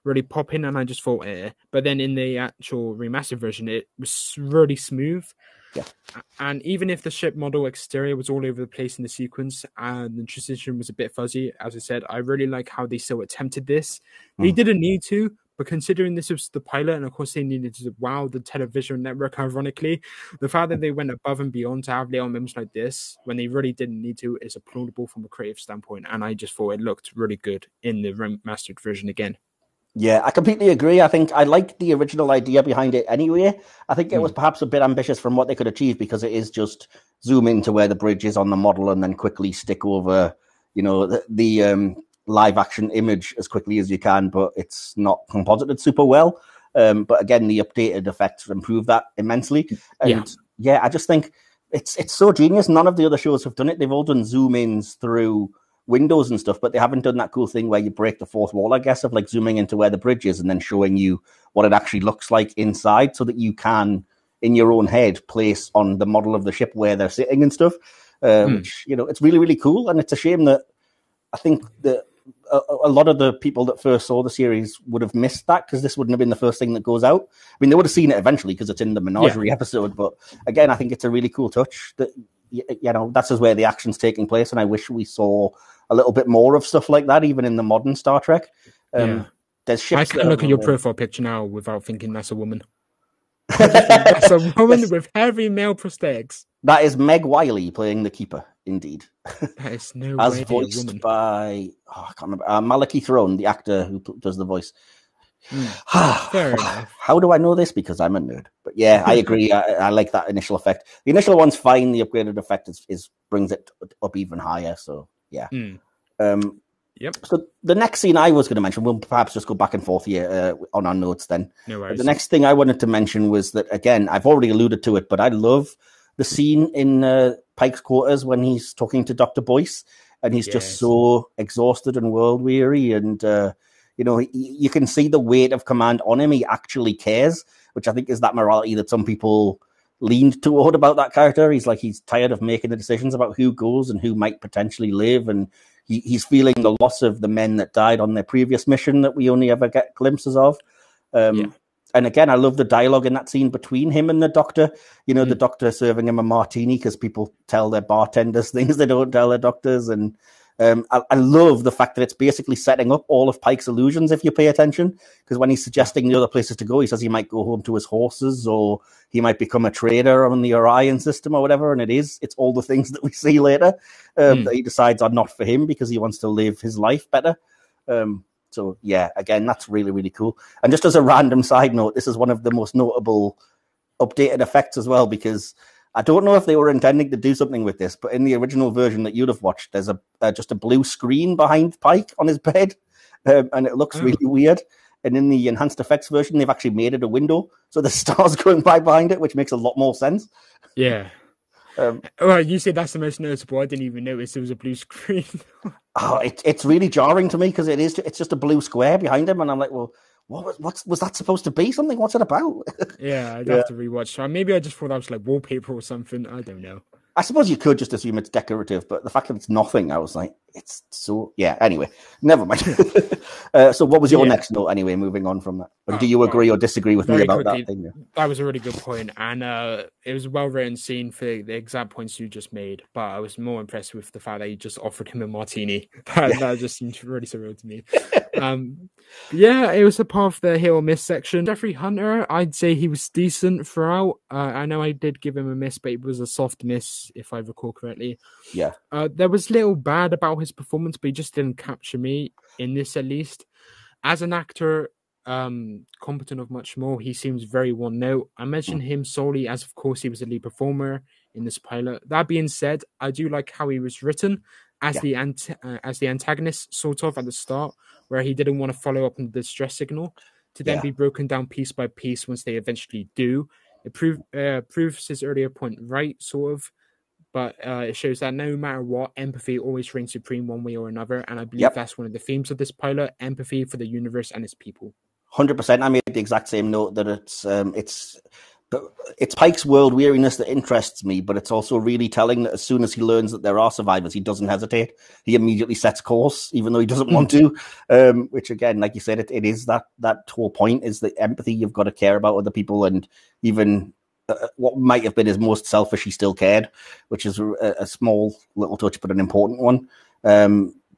Speaker 2: really popping, and I just thought, But then in the actual remastered version, it was really smooth.
Speaker 1: Yeah.
Speaker 2: And even if the ship model exterior was all over the place in the sequence and the transition was a bit fuzzy, as I said, I really like how they still attempted this. They didn't need to, but considering this was the pilot, and of course they needed to wow the television network, ironically, the fact that they went above and beyond to have little moments like this when they really didn't need to is applaudable from a creative standpoint. And I just thought it looked really good in the remastered version again.
Speaker 1: Yeah, I completely agree. I think I liked the original idea behind it anyway. I think it was perhaps a bit ambitious from what they could achieve, because it is just zoom into where the bridge is on the model and then quickly stick over, the live action image as quickly as you can, but it's not composited super well. But again, the updated effects improve that immensely. And I just think it's so genius. None of the other shows have done it. They've all done zoom ins through windows and stuff, but they haven't done that cool thing where you break the fourth wall, I guess, of like zooming into where the bridge is and then showing you what it actually looks like inside, so that you can, in your own head, place on the model of the ship where they're sitting and stuff. Which, it's really, really cool. And it's a shame that I think that a lot of the people that first saw the series would have missed that, because this wouldn't have been the first thing that goes out. I mean, they would have seen it eventually because it's in the Menagerie episode, but again, I think it's a really cool touch that, that's just where the action's taking place, and I wish we saw a little bit more of stuff like that, even in the modern Star Trek. There's ships.
Speaker 2: I can look at your profile picture now without thinking that's a woman. That's a woman with heavy male prosthetics.
Speaker 1: That is Meg Wiley playing the Keeper, indeed.
Speaker 2: That is no
Speaker 1: As
Speaker 2: way
Speaker 1: voiced
Speaker 2: a woman.
Speaker 1: by, I can't remember, Malachy Throne, the actor who does the voice.
Speaker 2: Fair enough.
Speaker 1: How do I know this? Because I'm a nerd. But yeah, I agree. I like that initial effect. The initial one's fine. The upgraded effect is brings it up even higher. So yeah.
Speaker 2: Yep.
Speaker 1: So the next scene I was going to mention, we'll perhaps just go back and forth here on our notes then.
Speaker 2: No worries.
Speaker 1: The next thing I wanted to mention was that, again, I've already alluded to it, but I love the scene in Pike's quarters when he's talking to Dr. Boyce, and he's just so exhausted and world weary, and you can see the weight of command on him. He actually cares, which I think is that morality that some people leaned toward about that character. He's tired of making the decisions about who goes and who might potentially live, and he's feeling the loss of the men that died on their previous mission that we only ever get glimpses of. And again, I love the dialogue in that scene between him and the doctor. The doctor serving him a martini because people tell their bartenders things they don't tell their doctors. And I love the fact that it's basically setting up all of Pike's illusions if you pay attention. Because when he's suggesting the other places to go, he says he might go home to his horses or he might become a trader on the Orion system or whatever. And it's all the things that we see later that he decides are not for him because he wants to live his life better. So, yeah, again, that's really, really cool. And just as a random side note, this is one of the most notable updated effects as well, because I don't know if they were intending to do something with this, but in the original version that you'd have watched, there's just a blue screen behind Pike on his bed, and it looks really weird. And in the enhanced effects version, they've actually made it a window, so the stars going by behind it, which makes a lot more sense.
Speaker 2: Yeah. Well, you said that's the most noticeable. I didn't even notice there was a blue screen.
Speaker 1: It's really jarring to me because it's just a blue square behind him, and I'm like, well, what was that supposed to be? Something? What's it about?
Speaker 2: Yeah, I'd have to rewatch. So maybe I just thought that was like wallpaper or something. I don't know.
Speaker 1: I suppose you could just assume it's decorative, but the fact that it's nothing, I was like, it's so... Yeah, anyway, never mind. So what was your next note anyway, moving on from that? Or do you agree or disagree with me about that thing?
Speaker 2: That was a really good point, and it was a well-written scene for the exact points you just made, but I was more impressed with the fact that you just offered him a martini. That just seemed really surreal to me. It was a part of the hit or miss section. Jeffrey Hunter, I'd say he was decent throughout. I know I did give him a miss, but it was a soft miss, if I recall correctly.
Speaker 1: Yeah.
Speaker 2: There was little bad about his performance, but he just didn't capture me in this, at least. As an actor, competent of much more, he seems very one note. I mention him solely as, of course, he was a lead performer in this pilot. That being said, I do like how he was written as the antagonist, sort of at the start, where he didn't want to follow up on the distress signal to then be broken down piece by piece once they eventually do. It proves his earlier point right, sort of, but it shows that no matter what, empathy always reigns supreme one way or another, and I believe that's one of the themes of this pilot: empathy for the universe and its people.
Speaker 1: 100%. I made the exact same note that it's Pike's world weariness that interests me, but it's also really telling that as soon as he learns that there are survivors, he doesn't hesitate. He immediately sets course, even though he doesn't want to. Which, again, like you said, it is that whole point, is the empathy. You've got to care about other people, and even what might have been his most selfish, he still cared, which is a small little touch, but an important one.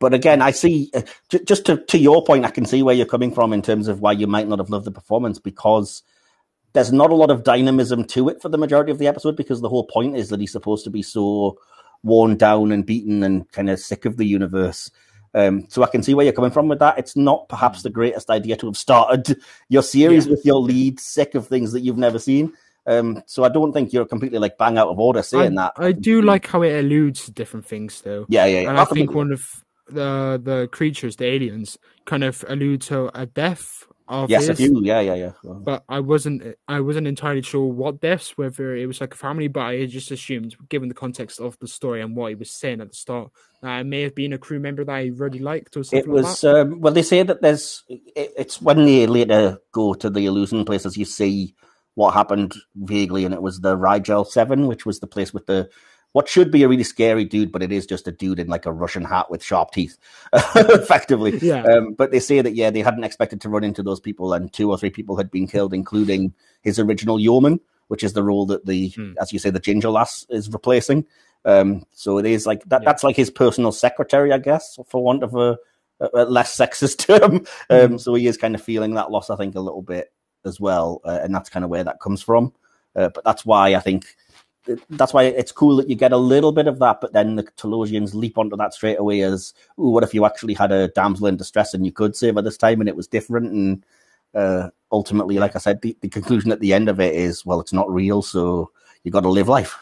Speaker 1: But again, I see, just to your point, I can see where you're coming from in terms of why you might not have loved the performance, because there's not a lot of dynamism to it for the majority of the episode, because the whole point is that he's supposed to be so worn down and beaten and kind of sick of the universe. So I can see where you're coming from with that. It's not perhaps the greatest idea to have started your series with your lead sick of things that you've never seen. So I don't think you're completely like bang out of order saying that.
Speaker 2: I do like how it alludes to different things, though.
Speaker 1: Yeah.
Speaker 2: And I think one of the creatures, the aliens, kind of allude to a death of his.
Speaker 1: A few. Yeah.
Speaker 2: But I wasn't entirely sure what deaths, whether it was like a family, but I just assumed, given the context of the story and what he was saying at the start, that it may have been a crew member that I really liked or something like that.
Speaker 1: Well, they say that it's when they later go to the illusion places, you see what happened vaguely, and it was the Rigel 7, which was the place with what should be a really scary dude, but it is just a dude in like a Russian hat with sharp teeth, effectively.
Speaker 2: Yeah.
Speaker 1: But they say that, they hadn't expected to run into those people, and 2 or 3 people had been killed, including his original yeoman, which is the role that as you say, the ginger lass is replacing. So it is like that. Yeah. That's like his personal secretary, I guess, for want of a less sexist term. So he is kind of feeling that loss, I think, a little bit as well, and that's kind of where that comes from. But that's why it's cool that you get a little bit of that, but then the Talosians leap onto that straight away as, what if you actually had a damsel in distress and you could save her this time and it was different? And ultimately, like I said, the conclusion at the end of it is, well, it's not real, so you got to live life.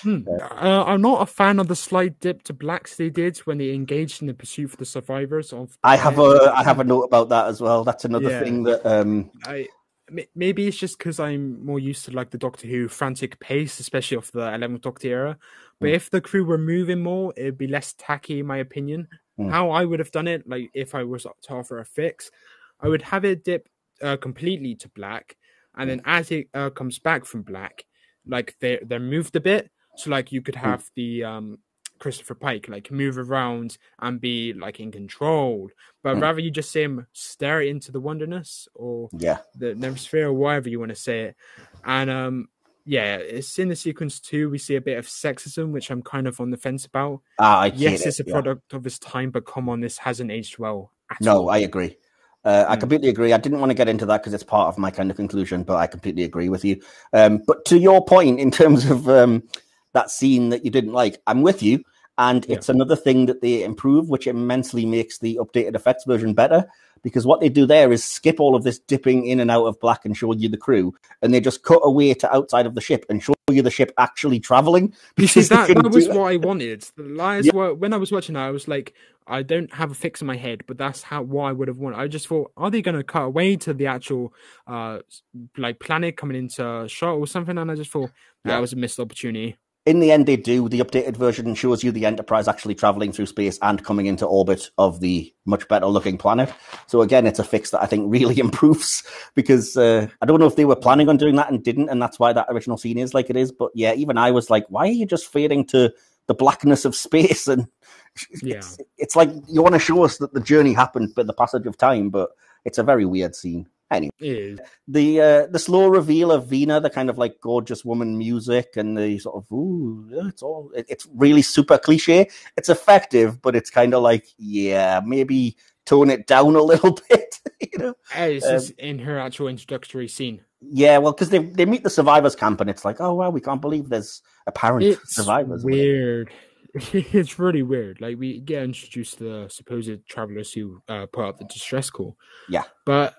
Speaker 2: I'm not a fan of the slight dip to blacks they did when they engaged in the pursuit for the survivors.
Speaker 1: I have a note about that as well. That's another thing that
Speaker 2: maybe it's just because I'm more used to like the Doctor Who frantic pace, especially of the 11th Doctor era. But if the crew were moving more, it'd be less tacky, in my opinion. How I would have done it, like if I was to offer a fix, I would have it dip completely to black, and then as it comes back from black, like they're moved a bit, so like you could have the Christopher Pike like move around and be like in control, but rather you just see him stare into the wonderness or
Speaker 1: Yeah.
Speaker 2: the Neversphere or whatever you want to say it, and yeah, it's in the sequence too. We see a bit of sexism, which I'm kind of on the fence about.
Speaker 1: I hate
Speaker 2: Yes,
Speaker 1: it.
Speaker 2: it's a product of its time, but come on, this hasn't aged well at
Speaker 1: No,
Speaker 2: all.
Speaker 1: I agree. I completely agree. I didn't want to get into that because it's part of my kind of conclusion, but I completely agree with you. But to your point, in terms of that scene that you didn't like, I'm with you. And it's another thing that they improve, which immensely makes the updated effects version better. Because what they do there is skip all of this dipping in and out of black and show you the crew, and they just cut away to outside of the ship and show you the ship actually traveling.
Speaker 2: You see, that was
Speaker 1: that.
Speaker 2: what I wanted. The lies were, when I was watching that, I was like, I don't have a fix in my head, but that's what I would have wanted. I just thought, are they going to cut away to the actual like planet coming into shot or something? And I just thought that was a missed opportunity.
Speaker 1: In the end, they do. The updated version shows you the Enterprise actually traveling through space and coming into orbit of the much better looking planet. So again, it's a fix that I think really improves, because I don't know if they were planning on doing that and didn't, and that's why that original scene is like it is. But yeah, even I was like, why are you just fading to the blackness of space? And it's like you want to show us that the journey happened by the passage of time, but it's a very weird scene. Anyway, the slow reveal of Vina, the kind of like gorgeous woman music, and the sort of it's really super cliche. It's effective, but it's kind of like, maybe tone it down a little bit. You know,
Speaker 2: it's just in her actual introductory scene.
Speaker 1: Yeah, well, because they meet the survivors camp, and it's like, oh wow, we can't believe there's apparent survivors.
Speaker 2: Weird. It's really weird. Like, we get introduced to the supposed travelers who put out the distress call.
Speaker 1: Yeah.
Speaker 2: But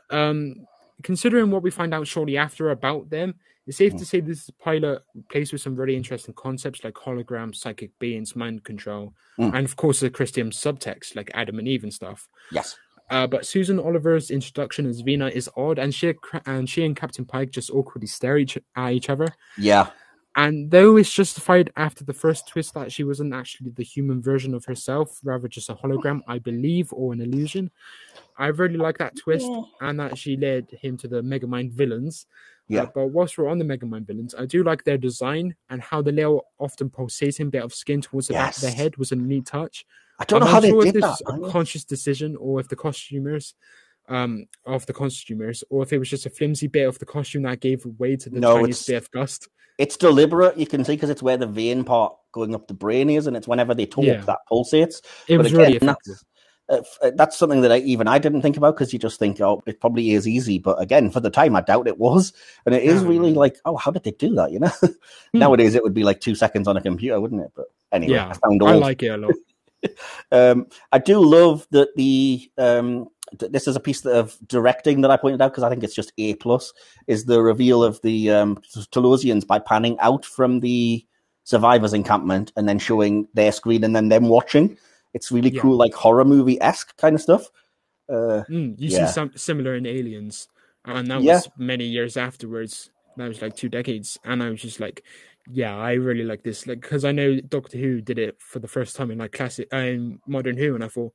Speaker 2: considering what we find out shortly after about them, it's safe to say this pilot plays with some really interesting concepts like holograms, psychic beings, mind control, and of course the Christian subtext like Adam and Eve and stuff.
Speaker 1: Yes.
Speaker 2: But Susan Oliver's introduction as Vina is odd, and she and Captain Pike just awkwardly stare at each other.
Speaker 1: Yeah.
Speaker 2: And though it's justified after the first twist that she wasn't actually the human version of herself, rather just a hologram, I believe, or an illusion, I really like that twist, and that she led him to the Megamind villains.
Speaker 1: Yeah.
Speaker 2: But whilst we're on the Megamind villains, I do like their design, and how the little often pulsating bit of skin towards the back of their head was a neat touch.
Speaker 1: I don't know how they did that.
Speaker 2: If this was a conscious decision, or if the costumers, or if it was just a flimsy bit of the costume that gave way to the tiniest bit of gust.
Speaker 1: It's deliberate, you can see, because it's where the vein part going up the brain is, and it's whenever they talk that pulsates.
Speaker 2: It was really effective.
Speaker 1: That's something that I didn't think about, because you just think, oh, it probably is easy. But again, for the time, I doubt it was. And it is really like, oh, how did they do that? You know, nowadays it would be like 2 seconds on a computer, wouldn't it? But anyway, I found old.
Speaker 2: I like it a lot.
Speaker 1: I do love that this is a piece of directing that I pointed out, because I think it's just A+, is the reveal of the Talosians by panning out from the survivors encampment and then showing their screen and then them watching. It's really cool, like horror movie-esque kind of stuff.
Speaker 2: You see some similar in Aliens, and that was many years afterwards. That was like 2 decades, and I was just like, I really like this, like, because I know Doctor Who did it for the first time in like classic in Modern Who, and I thought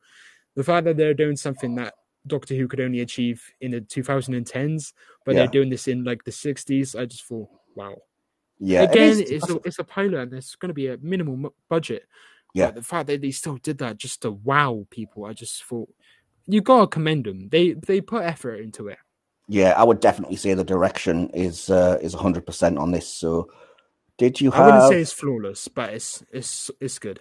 Speaker 2: the fact that they're doing something that Doctor Who could only achieve in the 2010s, but they're doing this in like the 60s, I just thought, wow. Yeah, again, it's a pilot, and there's going to be a minimal budget. Yeah, but the fact that they still did that just to wow people, I just thought you gotta commend them. They put effort into it.
Speaker 1: Yeah, I would definitely say the direction is 100% on this. So, did you have?
Speaker 2: I wouldn't say it's flawless, but it's good.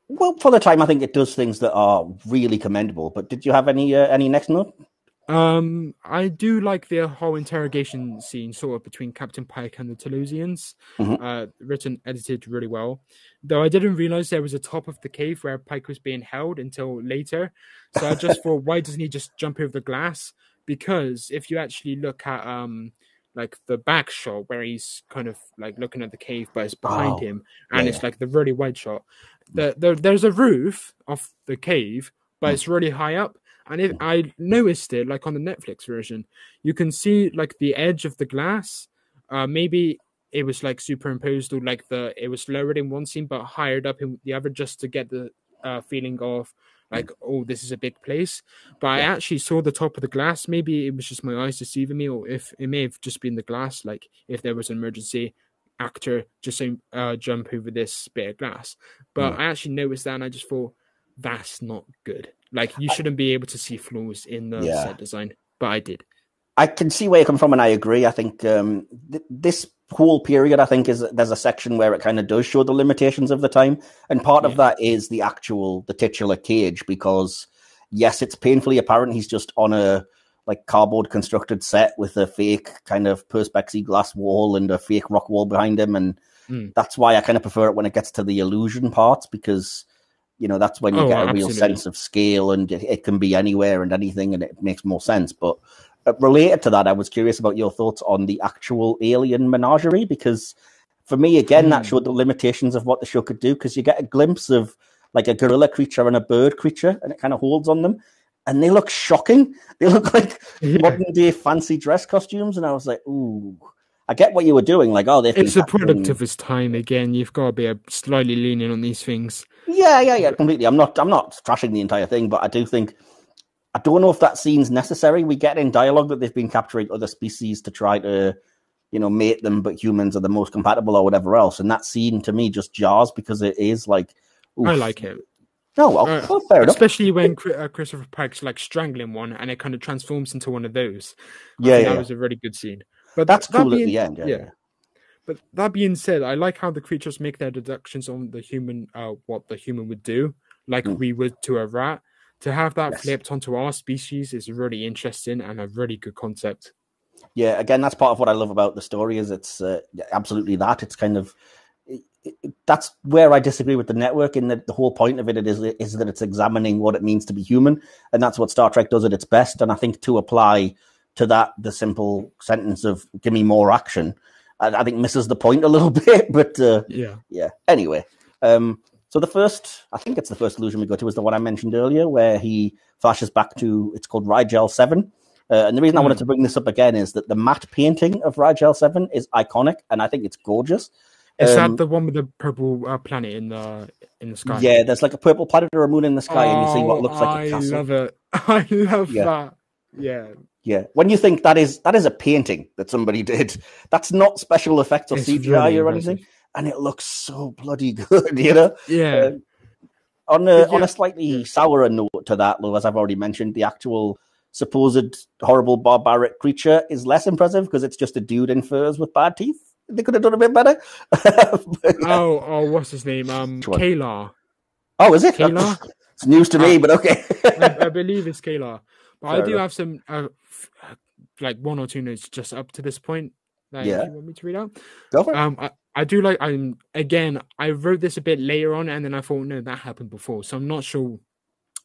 Speaker 1: Well, for the time, I think it does things that are really commendable. But did you have any next note?
Speaker 2: I do like the whole interrogation scene sort of between Captain Pike and the Talosians. Written, edited really well. Though I didn't realize there was a top of the cave where Pike was being held until later. So I just thought, why doesn't he just jump over the glass? Because if you actually look at like the back shot where he's kind of like looking at the cave, but it's behind him, and it's like the really wide shot. There's a roof of the cave, but it's really high up. And I noticed it, like on the Netflix version, you can see like the edge of the glass. Maybe it was like superimposed, or like it was lowered in one scene but higher up in the other, just to get the feeling of like, oh, this is a big place. But I actually saw the top of the glass. Maybe it was just my eyes deceiving me, or if it may have just been the glass. Like if there was an emergency, actor just jump over this bit of glass. But I actually noticed that, and I just thought that's not good. Like you shouldn't be able to see flaws in the set design. But I did.
Speaker 1: I can see where you come from, and I agree. I think this whole period, I think, there's a section where it kind of does show the limitations of the time, and part of that is the titular cage, because yes, it's painfully apparent he's just on a like cardboard constructed set with a fake kind of perspex glass wall and a fake rock wall behind him, and that's why I kind of prefer it when it gets to the illusion parts, because that's when you get a real sense of scale, and it can be anywhere and anything, and it makes more sense. But related to that, I was curious about your thoughts on the actual alien menagerie, because for me, again, that showed the limitations of what the show could do, because you get a glimpse of like a gorilla creature and a bird creature, and it kind of holds on them, and they look shocking. They look like modern day fancy dress costumes, and I was like, ooh, I get what you were doing. Like, oh,
Speaker 2: it's a product of its time. Again, you've got to be slightly lenient on these things.
Speaker 1: Yeah, completely. I'm not trashing the entire thing, but I do think, I don't know if that scene's necessary. We get in dialogue that they've been capturing other species to try to, mate them, but humans are the most compatible or whatever else. And that scene to me just jars, because it is like, oof.
Speaker 2: I like it.
Speaker 1: Oh, well, fair enough.
Speaker 2: Especially when Christopher Pike's like strangling one and it kind of transforms into one of those. That was a really good scene. But
Speaker 1: that's cool at the end. Yeah.
Speaker 2: But that being said, I like how the creatures make their deductions on the human, what the human would do, like we would to a rat. To have that flipped onto our species is really interesting and a really good concept.
Speaker 1: Yeah, again, that's part of what I love about the story, is it's absolutely that. It's kind of, that's where I disagree with the network, in that the whole point of it is that it's examining what it means to be human, and that's what Star Trek does at its best. And I think to apply to that the simple sentence of "give me more action," I think misses the point a little bit. But yeah. Anyway, so I think it's the first illusion we go to, is the one I mentioned earlier, where he flashes back to, it's called Rigel 7. And the reason I wanted to bring this up again is that the matte painting of Rigel 7 is iconic, and I think it's gorgeous.
Speaker 2: Is that the one with the purple planet in the sky?
Speaker 1: Yeah, there's like a purple planet or a moon in the sky, and you see what looks like a castle.
Speaker 2: I love it. I love that. Yeah.
Speaker 1: Yeah. When you think that is a painting that somebody did, that's not special effects or CGI really or anything, and it looks so bloody good,
Speaker 2: Yeah.
Speaker 1: On a slightly sourer note to that, though, as I've already mentioned, the actual supposed horrible barbaric creature is less impressive, because it's just a dude in furs with bad teeth. They could have done a bit better.
Speaker 2: Oh, what's his name? Kayla.
Speaker 1: Oh, is it?
Speaker 2: Kayla?
Speaker 1: It's news to me, but okay.
Speaker 2: I believe it's Kayla. But I do have some like one or two notes just up to this point that you want me to read out.
Speaker 1: Go for it.
Speaker 2: I do like, again, I wrote this a bit later on, and then I thought, no, that happened before, so I'm not sure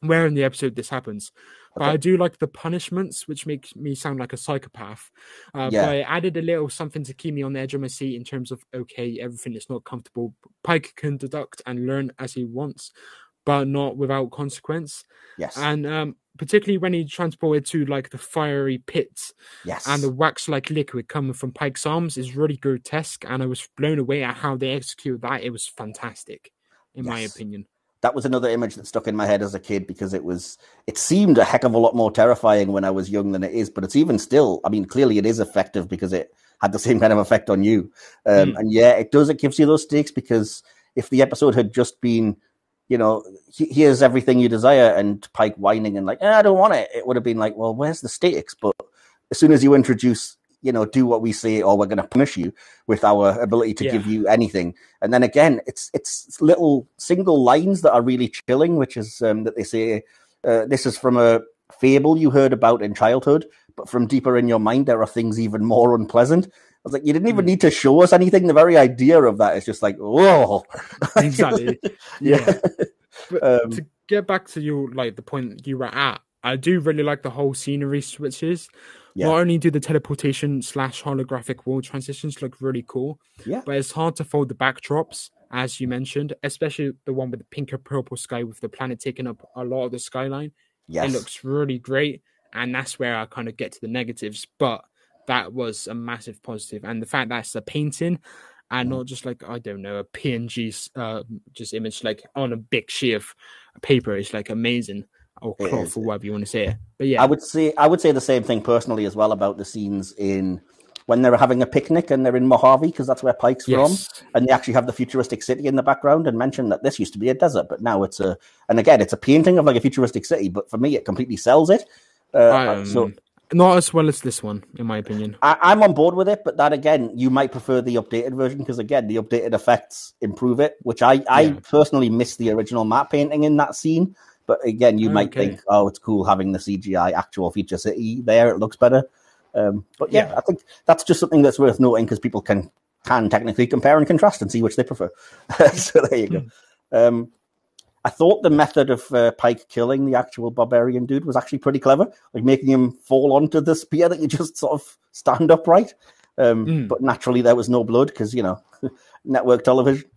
Speaker 2: where in the episode this happens. But I do like the punishments, which makes me sound like a psychopath. But I added a little something to keep me on the edge of my seat, in terms of, okay, everything is not comfortable. Pike can deduct and learn as he wants, but not without consequence.
Speaker 1: Yes.
Speaker 2: And particularly when he transported to like the fiery pits, and the wax-like liquid coming from Pike's arms is really grotesque, and I was blown away at how they executed that. It was fantastic, in my opinion.
Speaker 1: That was another image that stuck in my head as a kid, because it seemed a heck of a lot more terrifying when I was young than it is, but it's even still, I mean, clearly it is effective, because it had the same kind of effect on you. And yeah, it gives you those stakes, because if the episode had just been, here's everything you desire, and Pike whining and like, I don't want it, it would have been like, well, where's the stakes? But as soon as you introduce, do what we say, or we're going to punish you with our ability to give you anything. And then again, it's little single lines that are really chilling, which is that they say, this is from a fable you heard about in childhood, but from deeper in your mind, there are things even more unpleasant. I was like, you didn't even need to show us anything. The very idea of that is just like, whoa.
Speaker 2: Exactly. Yeah. But to get back to the point you were at, I do really like the whole scenery switches. Yeah. Not only do the teleportation / holographic world transitions look really cool, but it's hard to fold the backdrops, as you mentioned, especially the one with the pink or purple sky with the planet taking up a lot of the skyline. Yes. It looks really great, and that's where I kind of get to the negatives, but that was a massive positive. And the fact that it's a painting and not just like, I don't know, a PNG just image like on a big sheet of paper is like amazing, or
Speaker 1: It
Speaker 2: cloth,
Speaker 1: is.
Speaker 2: or whatever you want to say it. But
Speaker 1: I
Speaker 2: yeah,
Speaker 1: would say the same thing personally as well about the scenes in when they're having a picnic and they're in Mojave, because that's where Pike's from,
Speaker 2: yes,
Speaker 1: and they actually have the futuristic city in the background and mention that this used to be a desert, but now it's a. And again, it's a painting of like a futuristic city, but for me, it completely sells it. So
Speaker 2: not as well as this one, in my opinion.
Speaker 1: I'm on board with it, but that again, you might prefer the updated version because again, the updated effects improve it, which I
Speaker 2: Yeah.
Speaker 1: personally miss the original map painting in that scene. But again, you might
Speaker 2: Okay.
Speaker 1: think, oh, it's cool having the CGI actual feature city there; it looks better. But yeah,
Speaker 2: Yeah.
Speaker 1: I think that's just something that's worth noting because people can technically compare and contrast and see which they prefer. So there you go. I thought the method of Pike killing the actual barbarian dude was actually pretty clever, like making him fall onto the spear that you just sort of stand upright. But naturally, there was no blood because, network television.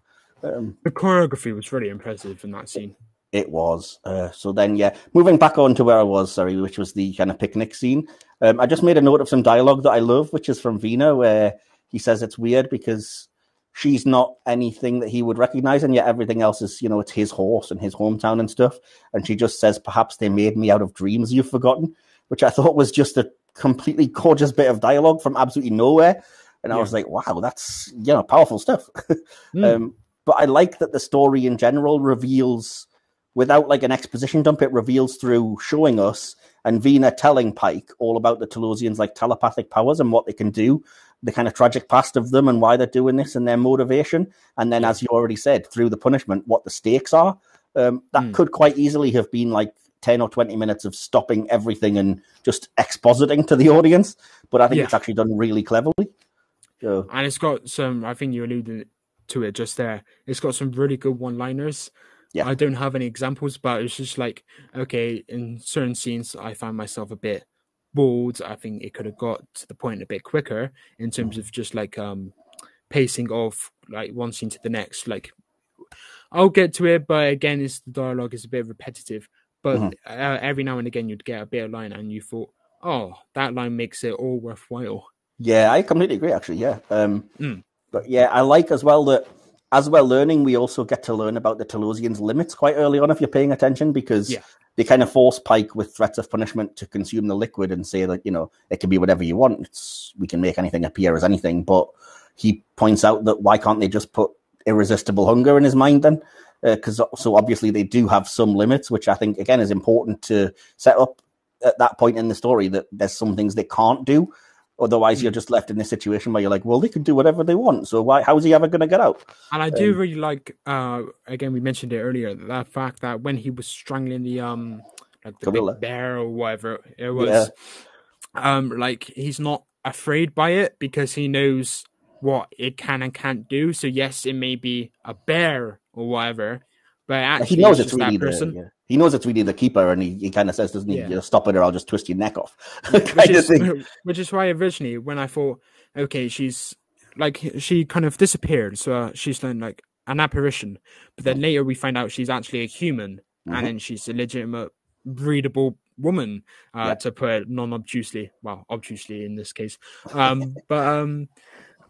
Speaker 2: The choreography was really impressive in that scene.
Speaker 1: It was. So then, yeah, moving back on to where I was, sorry, which was the kind of picnic scene. I just made a note of some dialogue that I love, which is from Vina, where he says it's weird because she's not anything that he would recognize, and yet everything else is, it's his horse and his hometown and stuff. And she just says, perhaps they made me out of dreams you've forgotten, which I thought was just a completely gorgeous bit of dialogue from absolutely nowhere. And I was like, wow, that's, powerful stuff. But I like that the story in general reveals, without like an exposition dump, it reveals through showing us and Vina telling Pike all about the Talosians' like telepathic powers and what they can do, the kind of tragic past of them and why they're doing this and their motivation. And then, as you already said, through the punishment, what the stakes are. That could quite easily have been like 10 or 20 minutes of stopping everything and just expositing to the audience. But I think it's actually done really cleverly. So.
Speaker 2: And it's got some, I think you alluded to it just there, it's got some really good one-liners.
Speaker 1: Yeah.
Speaker 2: I don't have any examples, but it's just like, okay, in certain scenes, I find myself a bit bored. I think it could have got to the point a bit quicker in terms of just like pacing of like one scene to the next. Like, I'll get to it, but again, the dialogue is a bit repetitive. But every now and again, you'd get a bit of line, and you thought, oh, that line makes it all worthwhile.
Speaker 1: Yeah, I completely agree, actually. Yeah. But yeah, I like as well that as we're learning, we also get to learn about the Talosians' limits quite early on if you're paying attention, because they kind of force Pike with threats of punishment to consume the liquid and say that, it can be whatever you want. We can make anything appear as anything. But he points out that why can't they just put irresistible hunger in his mind then? Because so obviously they do have some limits, which I think, again, is important to set up at that point in the story, that there's some things they can't do. Otherwise, you're just left in this situation where you're like, well, they can do whatever they want. So how is he ever going to get out?
Speaker 2: And I do really like, again, we mentioned it earlier, that fact that when he was strangling the like the
Speaker 1: gorilla,
Speaker 2: big bear or whatever it was, like he's not afraid by it because he knows what it can and can't do. So yes, it may be a bear or whatever, but actually
Speaker 1: he knows
Speaker 2: it's
Speaker 1: it's
Speaker 2: just
Speaker 1: really
Speaker 2: that person.
Speaker 1: he knows it's really the keeper, and he kind of says, doesn't he, stop it or I'll just twist your neck off.
Speaker 2: Which is why originally when I thought, okay, she's like, she kind of disappeared, so she's then like an apparition, but then later we find out she's actually a human, and then she's a legitimate breedable woman, to put it non-obtusely, well, obtusely in this case.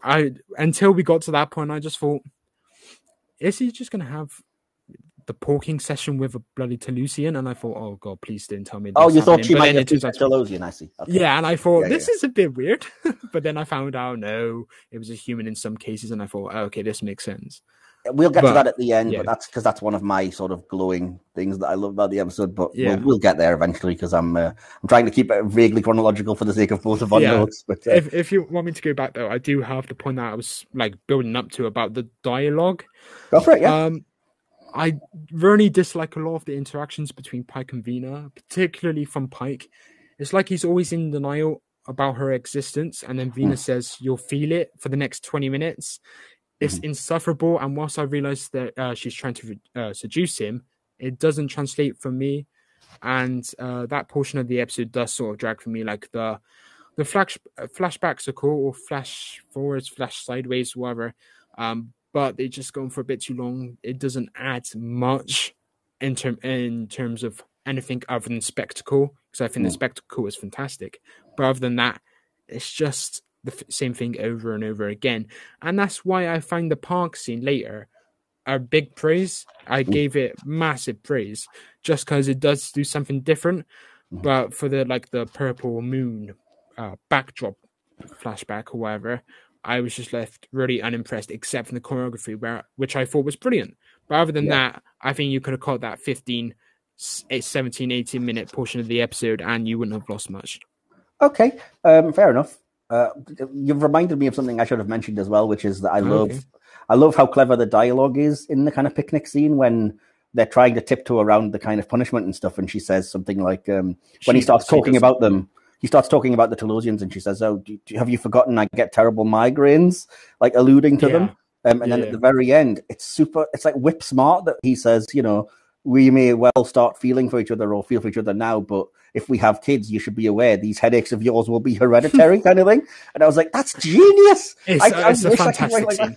Speaker 2: I until we got to that point, I just thought, is he just gonna have the porking session with a bloody Talosian? And I thought, oh god, please don't tell me this.
Speaker 1: Oh, you thought she
Speaker 2: but
Speaker 1: might
Speaker 2: then
Speaker 1: have
Speaker 2: it turns
Speaker 1: been
Speaker 2: out
Speaker 1: Talosian, I see. Okay.
Speaker 2: Yeah, and I thought this is a bit weird. But then I found out no, it was a human in some cases, and I thought, okay, this makes sense.
Speaker 1: We'll get to that at the end, but that's because that's one of my sort of glowing things that I love about the episode. But we'll get there eventually, because I'm trying to keep it vaguely chronological for the sake of both of our notes. But
Speaker 2: if you want me to go back though, I do have the point that I was like building up to about the dialogue.
Speaker 1: Go for it, yeah.
Speaker 2: I really dislike a lot of the interactions between Pike and Vina, particularly from Pike. It's like he's always in denial about her existence, and then Vina says, "You'll feel it" for the next 20 minutes. It's insufferable, and whilst I realize that she's trying to seduce him, it doesn't translate for me. And that portion of the episode does sort of drag for me. Like the flashbacks are cool, or flash forwards, flash sideways, whatever. But they just go on for a bit too long. It doesn't add much in terms of anything other than spectacle, because I think the spectacle is fantastic. But other than that, it's just the same thing over and over again. And that's why I find the park scene later a big praise. I gave it massive praise just because it does do something different. But for the purple moon backdrop flashback or whatever, I was just left really unimpressed, except for the choreography, which I thought was brilliant. But other than that, I think you could have caught that 15, 17, 18-minute portion of the episode and you wouldn't have lost much.
Speaker 1: Okay, fair enough. You've reminded me of something I should have mentioned as well, which is that I love how clever the dialogue is in the kind of picnic scene when they're trying to tiptoe around the kind of punishment and stuff. And she says something like, when he starts talking about them, he starts talking about the Talosians, and she says, "Oh, have you forgotten I get terrible migraines?" Like alluding to them. And then at the very end, it's like whip smart that he says, we may well start feeling for each other or feel for each other now, but if we have kids, you should be aware these headaches of yours will be hereditary, kind of thing. And I was like, that's genius.
Speaker 2: It's a fantastic scene.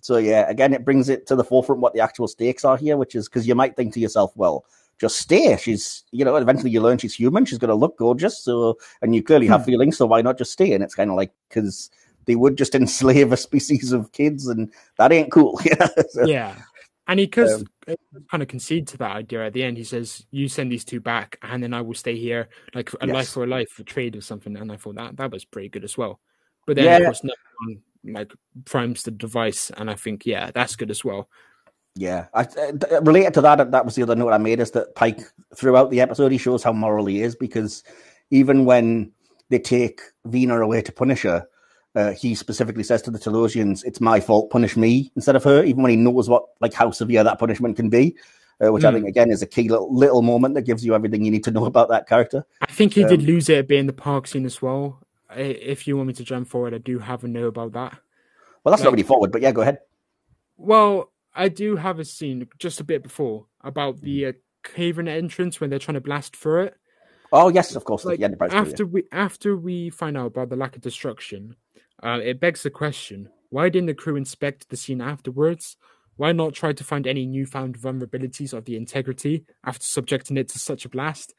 Speaker 1: So again, it brings it to the forefront what the actual stakes are here, which is because you might think to yourself, well, just stay. She's, eventually you learn she's human. She's going to look gorgeous. And you clearly have feelings. So why not just stay? And it's kind of like, because they would just enslave a species of kids and that ain't cool.
Speaker 2: Yeah. And he kind of concede to that idea at the end. He says, you send these two back and then I will stay here, like a life for a life, for trade or something. And I thought that was pretty good as well. But then, of course, no one primes the device. And I think, that's good as well.
Speaker 1: Yeah. Related to that was the other note I made, is that Pike, throughout the episode, he shows how moral he is, because even when they take Vina away to punish her, he specifically says to the Talosians, "It's my fault, punish me," instead of her, even when he knows how severe that punishment can be, which I think, again, is a key little moment that gives you everything you need to know about that character.
Speaker 2: I think he did lose it a bit in the park scene as well. If you want me to jump forward, I do have a note about that.
Speaker 1: Well, that's not really forward, but go ahead.
Speaker 2: Well, I do have a scene just a bit before about the cavern entrance when they're trying to blast through it.
Speaker 1: Oh, yes, of course. The Enterprise
Speaker 2: after we find out about the lack of destruction, it begs the question, why didn't the crew inspect the scene afterwards? Why not try to find any newfound vulnerabilities of the integrity after subjecting it to such a blast?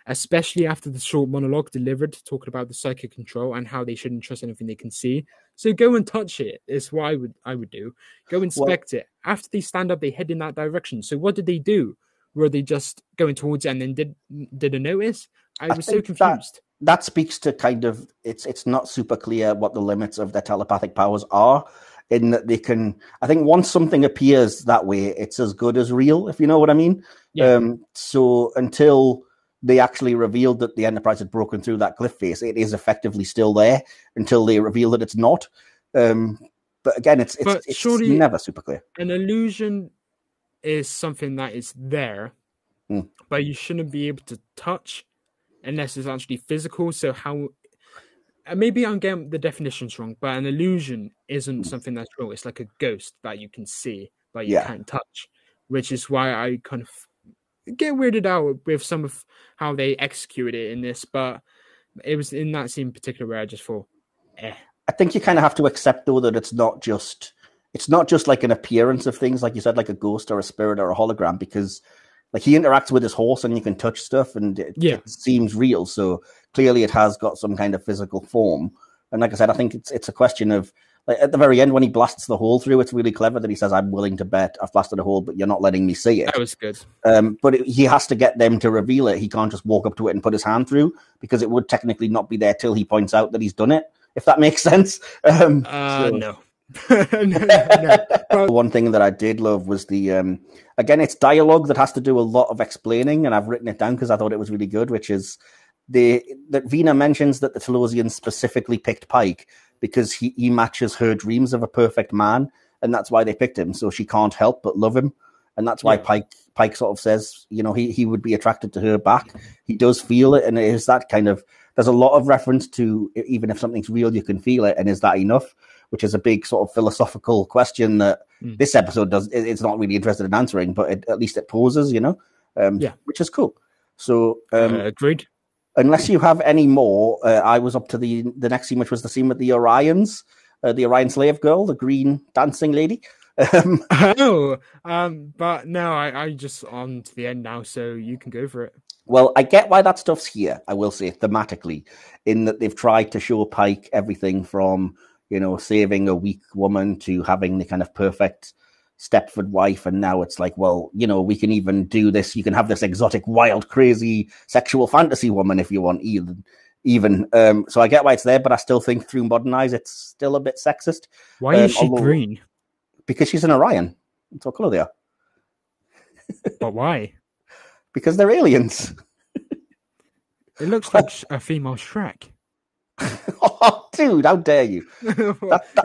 Speaker 2: Especially after the short monologue delivered, talking about the psychic control and how they shouldn't trust anything they can see. So go and touch it is what I would do. Go inspect it. After they stand up, they head in that direction. So what did they do? Were they just going towards it and then didn't notice? I was so confused.
Speaker 1: That speaks to kind of, it's not super clear what the limits of their telepathic powers are, in that they can, I think once something appears that way, it's as good as real, if you know what I mean.
Speaker 2: Yeah.
Speaker 1: So until they actually revealed that the Enterprise had broken through that cliff face, it is effectively still there until they reveal that it's not. But again, it's never super clear.
Speaker 2: An illusion is something that is there, but you shouldn't be able to touch unless it's actually physical. So how... Maybe I'm getting the definitions wrong, but an illusion isn't something that's real. It's like a ghost that you can see, but you can't touch, which is why I kind of get weirded out with some of how they execute it in this. But it was in that scene in particular where I just thought,
Speaker 1: I think you kind of have to accept, though, that it's not just like an appearance of things, like you said, like a ghost or a spirit or a hologram, because like he interacts with his horse and you can touch stuff and it seems real. So clearly it has got some kind of physical form. And like I said, I think it's a question of, like, at the very end when he blasts the hole through, it's really clever that he says, "I'm willing to bet I've blasted a hole, but you're not letting me see it."
Speaker 2: That was good.
Speaker 1: But he has to get them to reveal it. He can't just walk up to it and put his hand through, because it would technically not be there till he points out that he's done it, if that makes sense.
Speaker 2: No.
Speaker 1: No. One thing that I did love was the again, it's dialogue that has to do a lot of explaining, and I've written it down because I thought it was really good, which is that Vina mentions that the Talosians specifically picked Pike because he matches her dreams of a perfect man, and that's why they picked him. So she can't help but love him, and that's why Pike sort of says, he would be attracted to her back. He does feel it, and it is that kind of. There's a lot of reference to, even if something's real, you can feel it, and is that enough? Which is a big sort of philosophical question that this episode it's not really interested in answering, but at least it poses, which is cool. So
Speaker 2: agreed.
Speaker 1: Unless you have any more, I was up to the next scene, which was the scene with the Orions, the Orion slave girl, the green dancing lady.
Speaker 2: But no, I just on to the end now, so you can go for it.
Speaker 1: Well, I get why that stuff's here, I will say, thematically, in that they've tried to show Pike everything from, saving a weak woman to having the kind of perfect Stepford wife, and now it's like, well, we can even do this. You can have this exotic, wild, crazy sexual fantasy woman if you want, even. So I get why it's there, but I still think through modern eyes, it's still a bit sexist.
Speaker 2: Why is she green?
Speaker 1: Because she's an Orion. That's what color they are.
Speaker 2: But why?
Speaker 1: Because they're aliens.
Speaker 2: It looks like a female Shrek.
Speaker 1: Oh, dude, how dare you?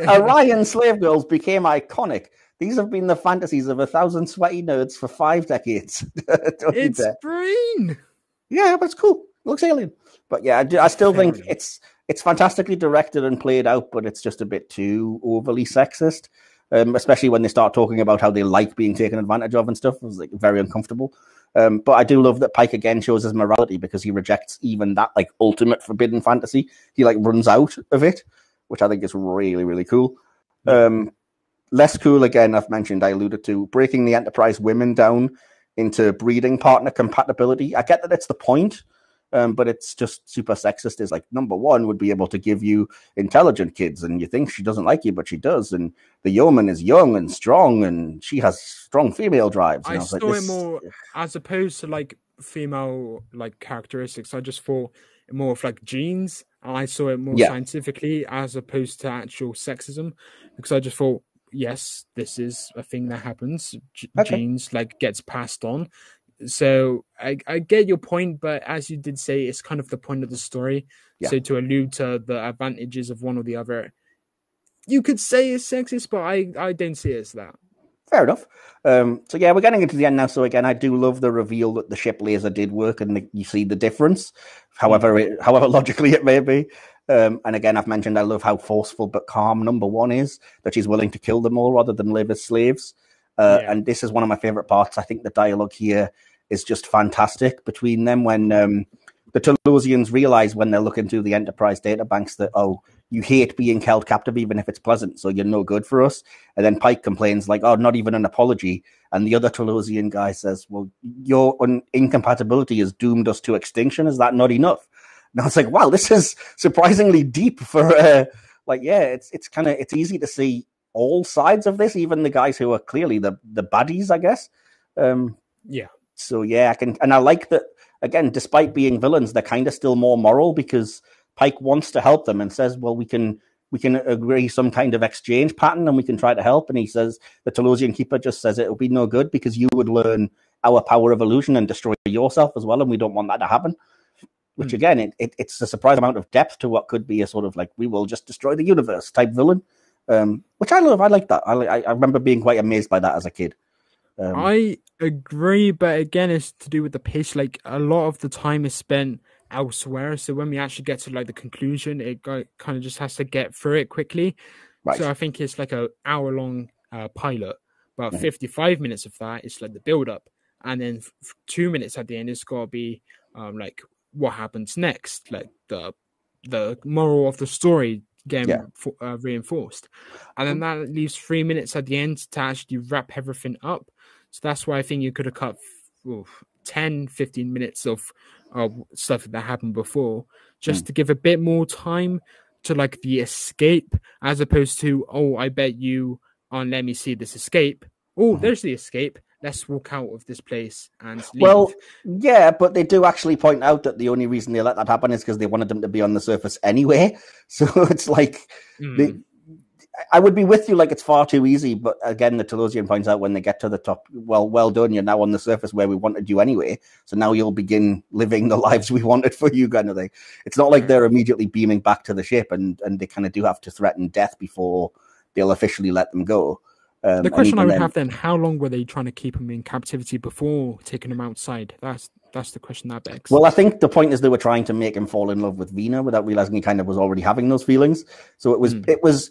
Speaker 1: Orion slave girls became iconic. These have been the fantasies of 1,000 sweaty nerds for 5 decades.
Speaker 2: It's green.
Speaker 1: Yeah, but it's cool. It looks alien. But yeah, I still think it's fantastically directed and played out, but it's just a bit too overly sexist. Especially when they start talking about how they like being taken advantage of and stuff. It was like very uncomfortable. But I do love that Pike again shows his morality because he rejects even that like ultimate forbidden fantasy. He like runs out of it, which I think is really, really cool. Less cool, again, I alluded to, breaking the Enterprise women down into breeding partner compatibility. I get that it's the point, but it's just super sexist. Is like, number one would be able to give you intelligent kids, and you think she doesn't like you, but she does. And the yeoman is young and strong, and she has strong female drives. And
Speaker 2: I saw it more as opposed to like female like characteristics. I just thought more of like genes, and I saw it more scientifically as opposed to actual sexism, because I just thought, yes, this is a thing that happens. Genes like gets passed on. So I get your point, but as you did say, it's kind of the point of the story. Yeah. So to allude to the advantages of one or the other, you could say it's sexist, but I don't see it as that.
Speaker 1: Fair enough. So yeah, we're getting into the end now. So again, I do love the reveal that the ship laser did work, and you see the difference, however logically it may be. And again, I've mentioned I love how forceful but calm number one is, that she's willing to kill them all rather than live as slaves. And this is one of my favorite parts. I think the dialogue here is just fantastic between them when the Talosians realize when they're looking through the Enterprise databanks that, oh, you hate being held captive even if it's pleasant, so you're no good for us. And then Pike complains like, oh, not even an apology. And the other Talosian guy says, well, your incompatibility has doomed us to extinction. Is that not enough? And I was like, wow, this is surprisingly deep for it's easy to see all sides of this, even the guys who are clearly the baddies, I guess. So yeah, I like that, again, despite being villains, they're kind of still more moral because Pike wants to help them and says, well, we can agree some kind of exchange pattern and we can try to help. And he says, the Talosian Keeper just says it'll be no good because you would learn our power of illusion and destroy yourself as well. And we don't want that to happen. Which again, it's a surprise amount of depth to what could be a sort of like, we will just destroy the universe type villain. Which I love. I like that. I remember being quite amazed by that as a kid.
Speaker 2: I agree, but again, it's to do with the pace. Like a lot of the time is spent elsewhere, so when we actually get to like the conclusion, it kind of just has to get through it quickly. Right. So I think it's like an hour-long pilot, but 55 minutes of that is like the build-up, and then 2 minutes at the end, it's got to be like what happens next, like the moral of the story getting reinforced, and then that leaves 3 minutes at the end to actually wrap everything up. So that's why I think you could have cut 10-15 minutes of stuff that happened before, just to give a bit more time to like the escape, as opposed to, oh, I bet you let me see this escape. Oh, there's the escape. Let's walk out of this place and leave.
Speaker 1: Well, yeah, but they do actually point out that the only reason they let that happen is because they wanted them to be on the surface anyway. So it's like, I would be with you, like it's far too easy. But again, the Talosian points out when they get to the top, well done, you're now on the surface where we wanted you anyway. So now you'll begin living the lives we wanted for you, kind of thing. It's not like they're immediately beaming back to the ship, and they kind of do have to threaten death before they'll officially let them go.
Speaker 2: The question I would have then, how long were they trying to keep him in captivity before taking him outside? That's the question that begs.
Speaker 1: Well, I think the point is they were trying to make him fall in love with Vina without realizing he kind of was already having those feelings. So it was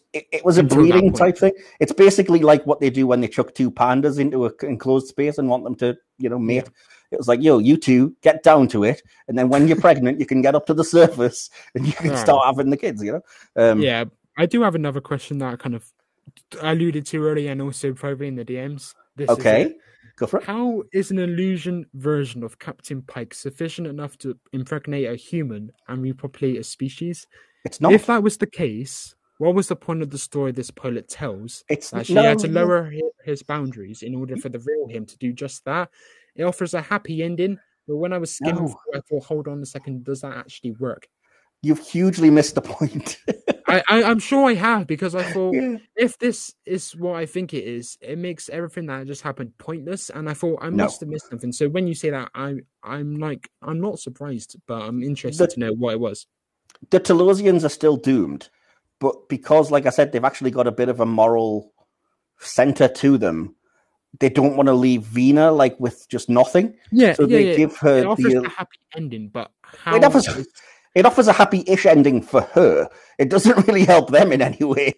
Speaker 1: a breeding type thing. It's basically like what they do when they chuck two pandas into an enclosed space and want them to, mate. Yeah. It was like, yo, you two get down to it, and then when you're pregnant, you can get up to the surface and you can start having the kids.
Speaker 2: Yeah, I do have another question that I kind of alluded to earlier, and also probably in the DMs.
Speaker 1: Okay, go for it.
Speaker 2: How is an illusion version of Captain Pike sufficient enough to impregnate a human and repopulate a species?
Speaker 1: It's not.
Speaker 2: If that was the case, what was the point of the story this pilot tells?
Speaker 1: It's
Speaker 2: That she
Speaker 1: no,
Speaker 2: had to lower his boundaries in order for the real him to do just that. It offers a happy ending, but when I was skimming
Speaker 1: no.
Speaker 2: through, I thought, hold on a second, does that actually work?
Speaker 1: You've hugely missed the point.
Speaker 2: I'm sure I have, because I thought,
Speaker 1: Yeah.
Speaker 2: if this is what I think it is, it makes everything that just happened pointless. And I thought I
Speaker 1: No.
Speaker 2: must have missed something. So when you say that, I'm like, I'm not surprised, but I'm interested
Speaker 1: The,
Speaker 2: to know what it was.
Speaker 1: the Talosians are still doomed, but because, like I said, they've actually got a bit of a moral center to them. They don't want to leave Vina like with just nothing.
Speaker 2: Yeah,
Speaker 1: So
Speaker 2: yeah,
Speaker 1: they
Speaker 2: yeah.
Speaker 1: give her
Speaker 2: It offers a happy ending, but
Speaker 1: it
Speaker 2: how?
Speaker 1: offers it offers a happy-ish ending for her. It doesn't really help them in any way.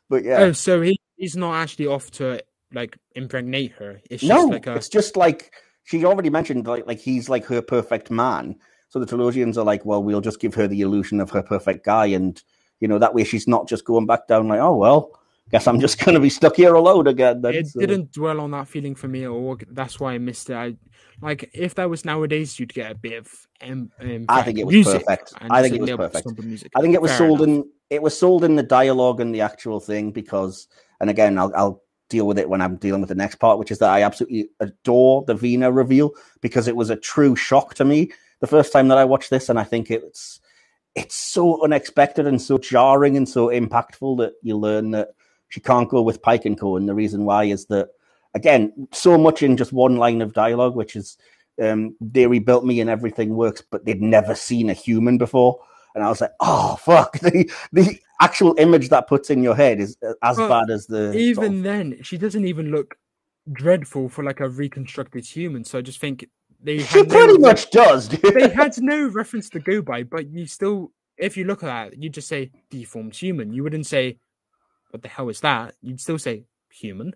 Speaker 1: But yeah.
Speaker 2: Oh, so he's not actually off to like impregnate her. It's just
Speaker 1: No,
Speaker 2: like a
Speaker 1: it's just like she already mentioned, like he's like her perfect man. So the Talosians are like, well, we'll just give her the illusion of her perfect guy, and that way she's not just going back down like, oh well, guess I'm just going to be stuck here alone again. Then
Speaker 2: it didn't dwell on that feeling for me at all. That's why I missed it. Like if that was nowadays, you'd get a bit of
Speaker 1: I think it was
Speaker 2: music
Speaker 1: perfect.
Speaker 2: and
Speaker 1: I
Speaker 2: just
Speaker 1: think
Speaker 2: a
Speaker 1: it was
Speaker 2: little bit of
Speaker 1: perfect.
Speaker 2: somber music.
Speaker 1: I think it was
Speaker 2: Fair enough.
Speaker 1: sold in the dialogue and the actual thing because, and again, I'll deal with it when I'm dealing with the next part, which is that I absolutely adore the Vina reveal because it was a true shock to me the first time that I watched this, and I think it's so unexpected and so jarring and so impactful that you learn that she can't go with Pike and Co. And the reason why is that, again, so much in just one line of dialogue, which is they rebuilt me and everything works, but they'd never seen a human before. And I was like, oh, fuck. The actual image that puts in your head is as bad as the...
Speaker 2: Even then, she doesn't even look dreadful for like a reconstructed human. So I just think
Speaker 1: she pretty much does, dude.
Speaker 2: They had no reference to go by, but you still, if you look at that, you just say deformed human. You wouldn't say, what the hell is that? You'd still say human.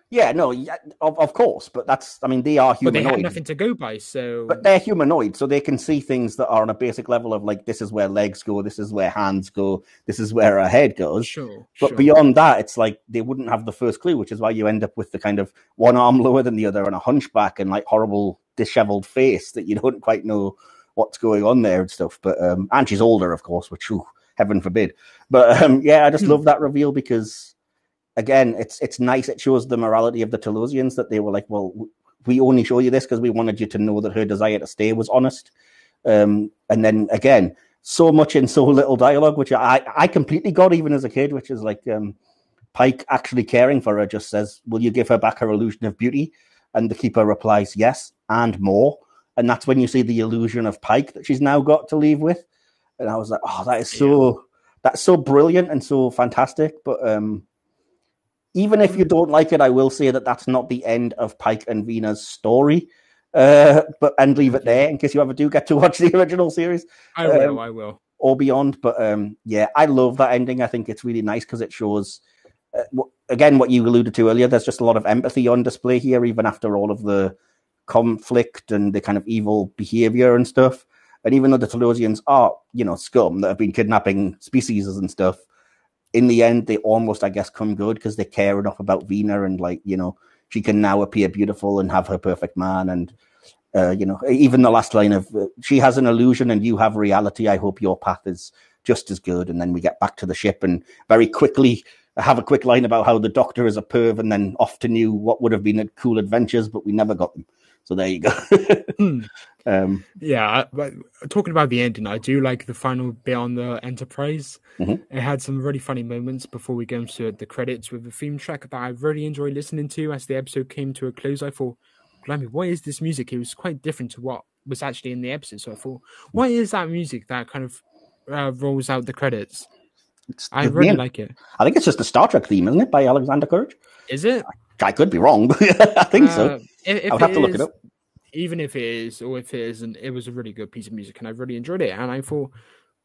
Speaker 1: Yeah, no, of course, but they are humanoid.
Speaker 2: But they had nothing to go by, so...
Speaker 1: But they're humanoid, so they can see things that are on a basic level of, like, this is where legs go, this is where hands go, this is where a head goes.
Speaker 2: Sure.
Speaker 1: But beyond that, it's like they wouldn't have the first clue, which is why you end up with the kind of one arm lower than the other and a hunchback and, like, horrible disheveled face that you don't quite know what's going on there and stuff. But and she's older, of course, which, heaven forbid. But, yeah, I just love that reveal because... Again, it's nice. It shows the morality of the Talosians that they were like, well, we only show you this because we wanted you to know that her desire to stay was honest. And then again, so much in so little dialogue, which I completely got even as a kid, which is like Pike actually caring for her just says, will you give her back her illusion of beauty? And the keeper replies, yes, and more. And that's when you see the illusion of Pike that she's now got to leave with. And I was like, oh, that's so brilliant and so fantastic. But even if you don't like it, I will say that that's not the end of Pike and Vina's story. And leave it there in case you ever do get to watch the original series.
Speaker 2: I will.
Speaker 1: Or beyond. But yeah, I love that ending. I think it's really nice because it shows, again, what you alluded to earlier. There's just a lot of empathy on display here, even after all of the conflict and the kind of evil behavior and stuff. And even though the Talosians are, scum that have been kidnapping species and stuff, in the end, they almost, I guess, come good because they care enough about Vina and, like, she can now appear beautiful and have her perfect man. And, even the last line of, she has an illusion and you have reality. I hope your path is just as good. And then we get back to the ship and very quickly have a quick line about how the Doctor is a perv and then off to new what would have been cool adventures, but we never got them. So there you go.
Speaker 2: Yeah, but talking about the ending, I do like the final bit on the Enterprise.
Speaker 1: Mm-hmm.
Speaker 2: It had some really funny moments before we go into the credits with the theme track that I really enjoyed listening to as the episode came to a close. I thought, blimey, what is this music? It was quite different to what was actually in the episode. So I thought, what is that music that kind of rolls out the credits? I really like it.
Speaker 1: I think it's just the Star Trek theme, isn't it, by Alexander Courage?
Speaker 2: Is it?
Speaker 1: I could be wrong, but I think so. I would have to look it up.
Speaker 2: Even if it is, or if it isn't, it was a really good piece of music, and I really enjoyed it. And I thought,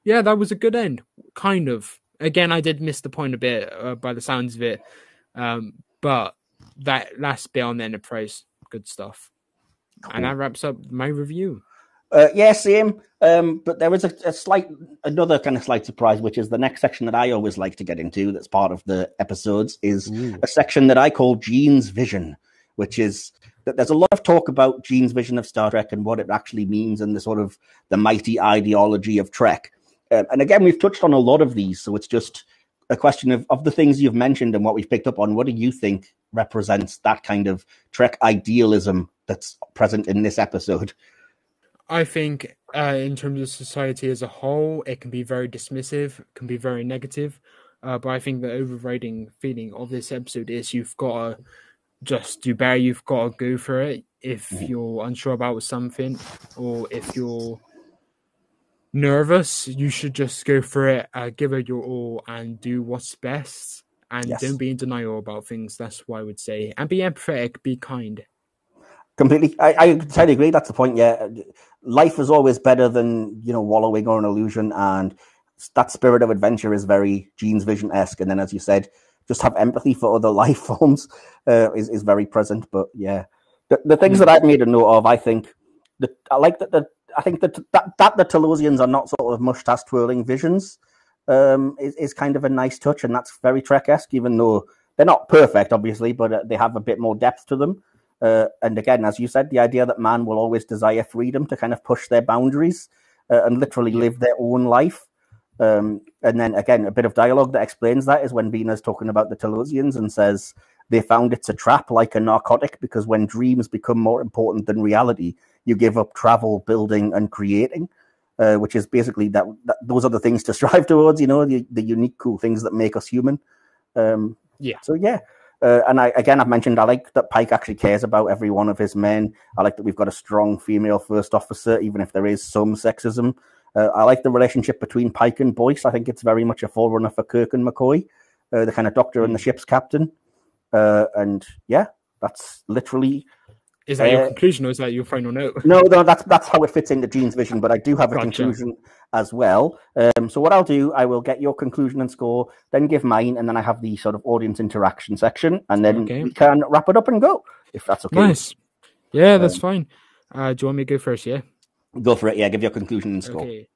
Speaker 2: yeah, that was a good end, kind of. Again, I did miss the point a bit by the sounds of it, but that last bit on the Enterprise, good stuff. Cool. And that wraps up my review.
Speaker 1: Yeah, same. But there was another kind of slight surprise, which is the next section that I always like to get into. That's part of the episodes is a section that I call Gene's Vision, which is that there's a lot of talk about Gene's vision of Star Trek and what it actually means and the sort of the mighty ideology of Trek. And again, we've touched on a lot of these, so it's just a question of the things you've mentioned and what we've picked up on. What do you think represents that kind of Trek idealism that's present in this episode?
Speaker 2: I think in terms of society as a whole, it can be very dismissive, can be very negative. But I think the overriding feeling of this episode is you've got to just do better. You've got to go for it. If you're unsure about something, or if you're nervous, you should just go for it, give it your all, and do what's best. And don't be in denial about things. That's what I would say. And be empathetic, be kind.
Speaker 1: Completely. I totally agree. That's the point. Yeah. Life is always better than, wallowing or an illusion. And that spirit of adventure is very Gene's Vision-esque. And then, as you said, just have empathy for other life forms is very present. But yeah, the things that I've made a note of, I think that I like that the Talosians are not sort of mustache twirling visions is kind of a nice touch. And that's very Trek-esque, even though they're not perfect, obviously, but they have a bit more depth to them. And again, as you said, the idea that man will always desire freedom to kind of push their boundaries and literally live their own life. And then again, a bit of dialogue that explains that is when Vina's talking about the Talosians and says they found it's a trap like a narcotic because when dreams become more important than reality, you give up travel, building, and creating, which is basically that those are the things to strive towards, the unique, cool things that make us human. So yeah. And I've mentioned I like that Pike actually cares about every one of his men. I like that we've got a strong female first officer, even if there is some sexism. I like the relationship between Pike and Boyce. I think it's very much a forerunner for Kirk and McCoy, the kind of doctor and the ship's captain. And yeah, that's literally...
Speaker 2: Is that your conclusion, or is that your final note?
Speaker 1: No, that's how it fits into Gene's vision, but I do have a conclusion as well. So what I'll do, I will get your conclusion and score, then give mine, and then I have the sort of audience interaction section, and then we can wrap it up and go, if that's okay.
Speaker 2: Nice. Yeah, that's fine. Do you want me to go first, yeah?
Speaker 1: Go for it, yeah. Give your conclusion and score.
Speaker 2: Okay.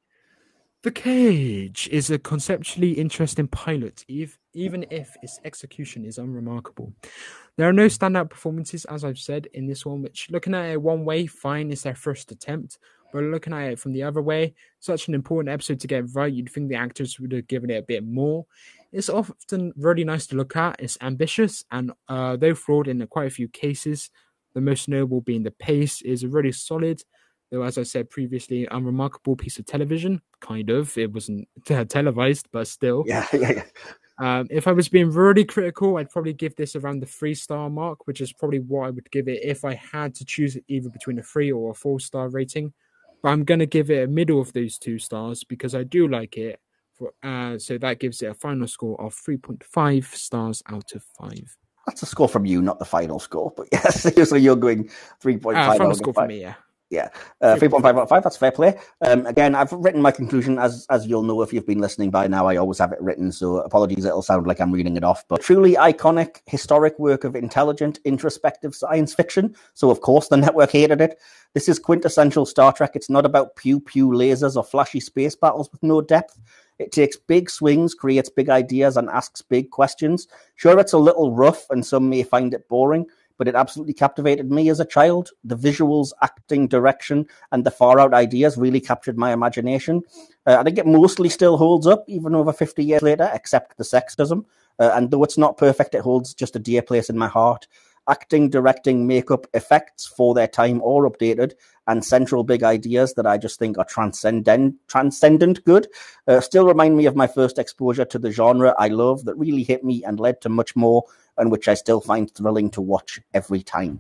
Speaker 2: The Cage is a conceptually interesting pilot, even if its execution is unremarkable. There are no standout performances, as I've said, in this one, which, looking at it one way, fine, is their first attempt. But looking at it from the other way, such an important episode to get right, you'd think the actors would have given it a bit more. It's often really nice to look at. It's ambitious, and though flawed in quite a few cases, the most notable being the pace, is really solid. Though, as I said previously, unremarkable piece of television. Kind of. It wasn't televised, but still.
Speaker 1: Yeah.
Speaker 2: If I was being really critical, I'd probably give this around the 3-star mark, which is probably what I would give it if I had to choose either between a 3 or a 4-star rating. But I'm going to give it a middle of those 2 stars because I do like it. So that gives it a final score of 3.5 stars out of 5.
Speaker 1: That's a score from you, not the final score. But yes, so you're going 3.5
Speaker 2: final score for me, yeah.
Speaker 1: Yeah, 3.5 out of 5, that's fair play. Again, I've written my conclusion, as you'll know if you've been listening by now, I always have it written, so apologies, it'll sound like I'm reading it off. But truly iconic, historic work of intelligent, introspective science fiction, so of course the network hated it. This is quintessential Star Trek. It's not about pew-pew lasers or flashy space battles with no depth. It takes big swings, creates big ideas, and asks big questions. Sure, it's a little rough, and some may find it boring, but it absolutely captivated me as a child. The visuals, acting, direction, and the far-out ideas really captured my imagination. I think it mostly still holds up, even over 50 years later, except the sexism. And though it's not perfect, it holds just a dear place in my heart. Acting, directing, makeup, effects for their time or updated, and central big ideas that I just think are transcendent good. Still remind me of my first exposure to the genre I love that really hit me and led to much more, and which I still find thrilling to watch every time.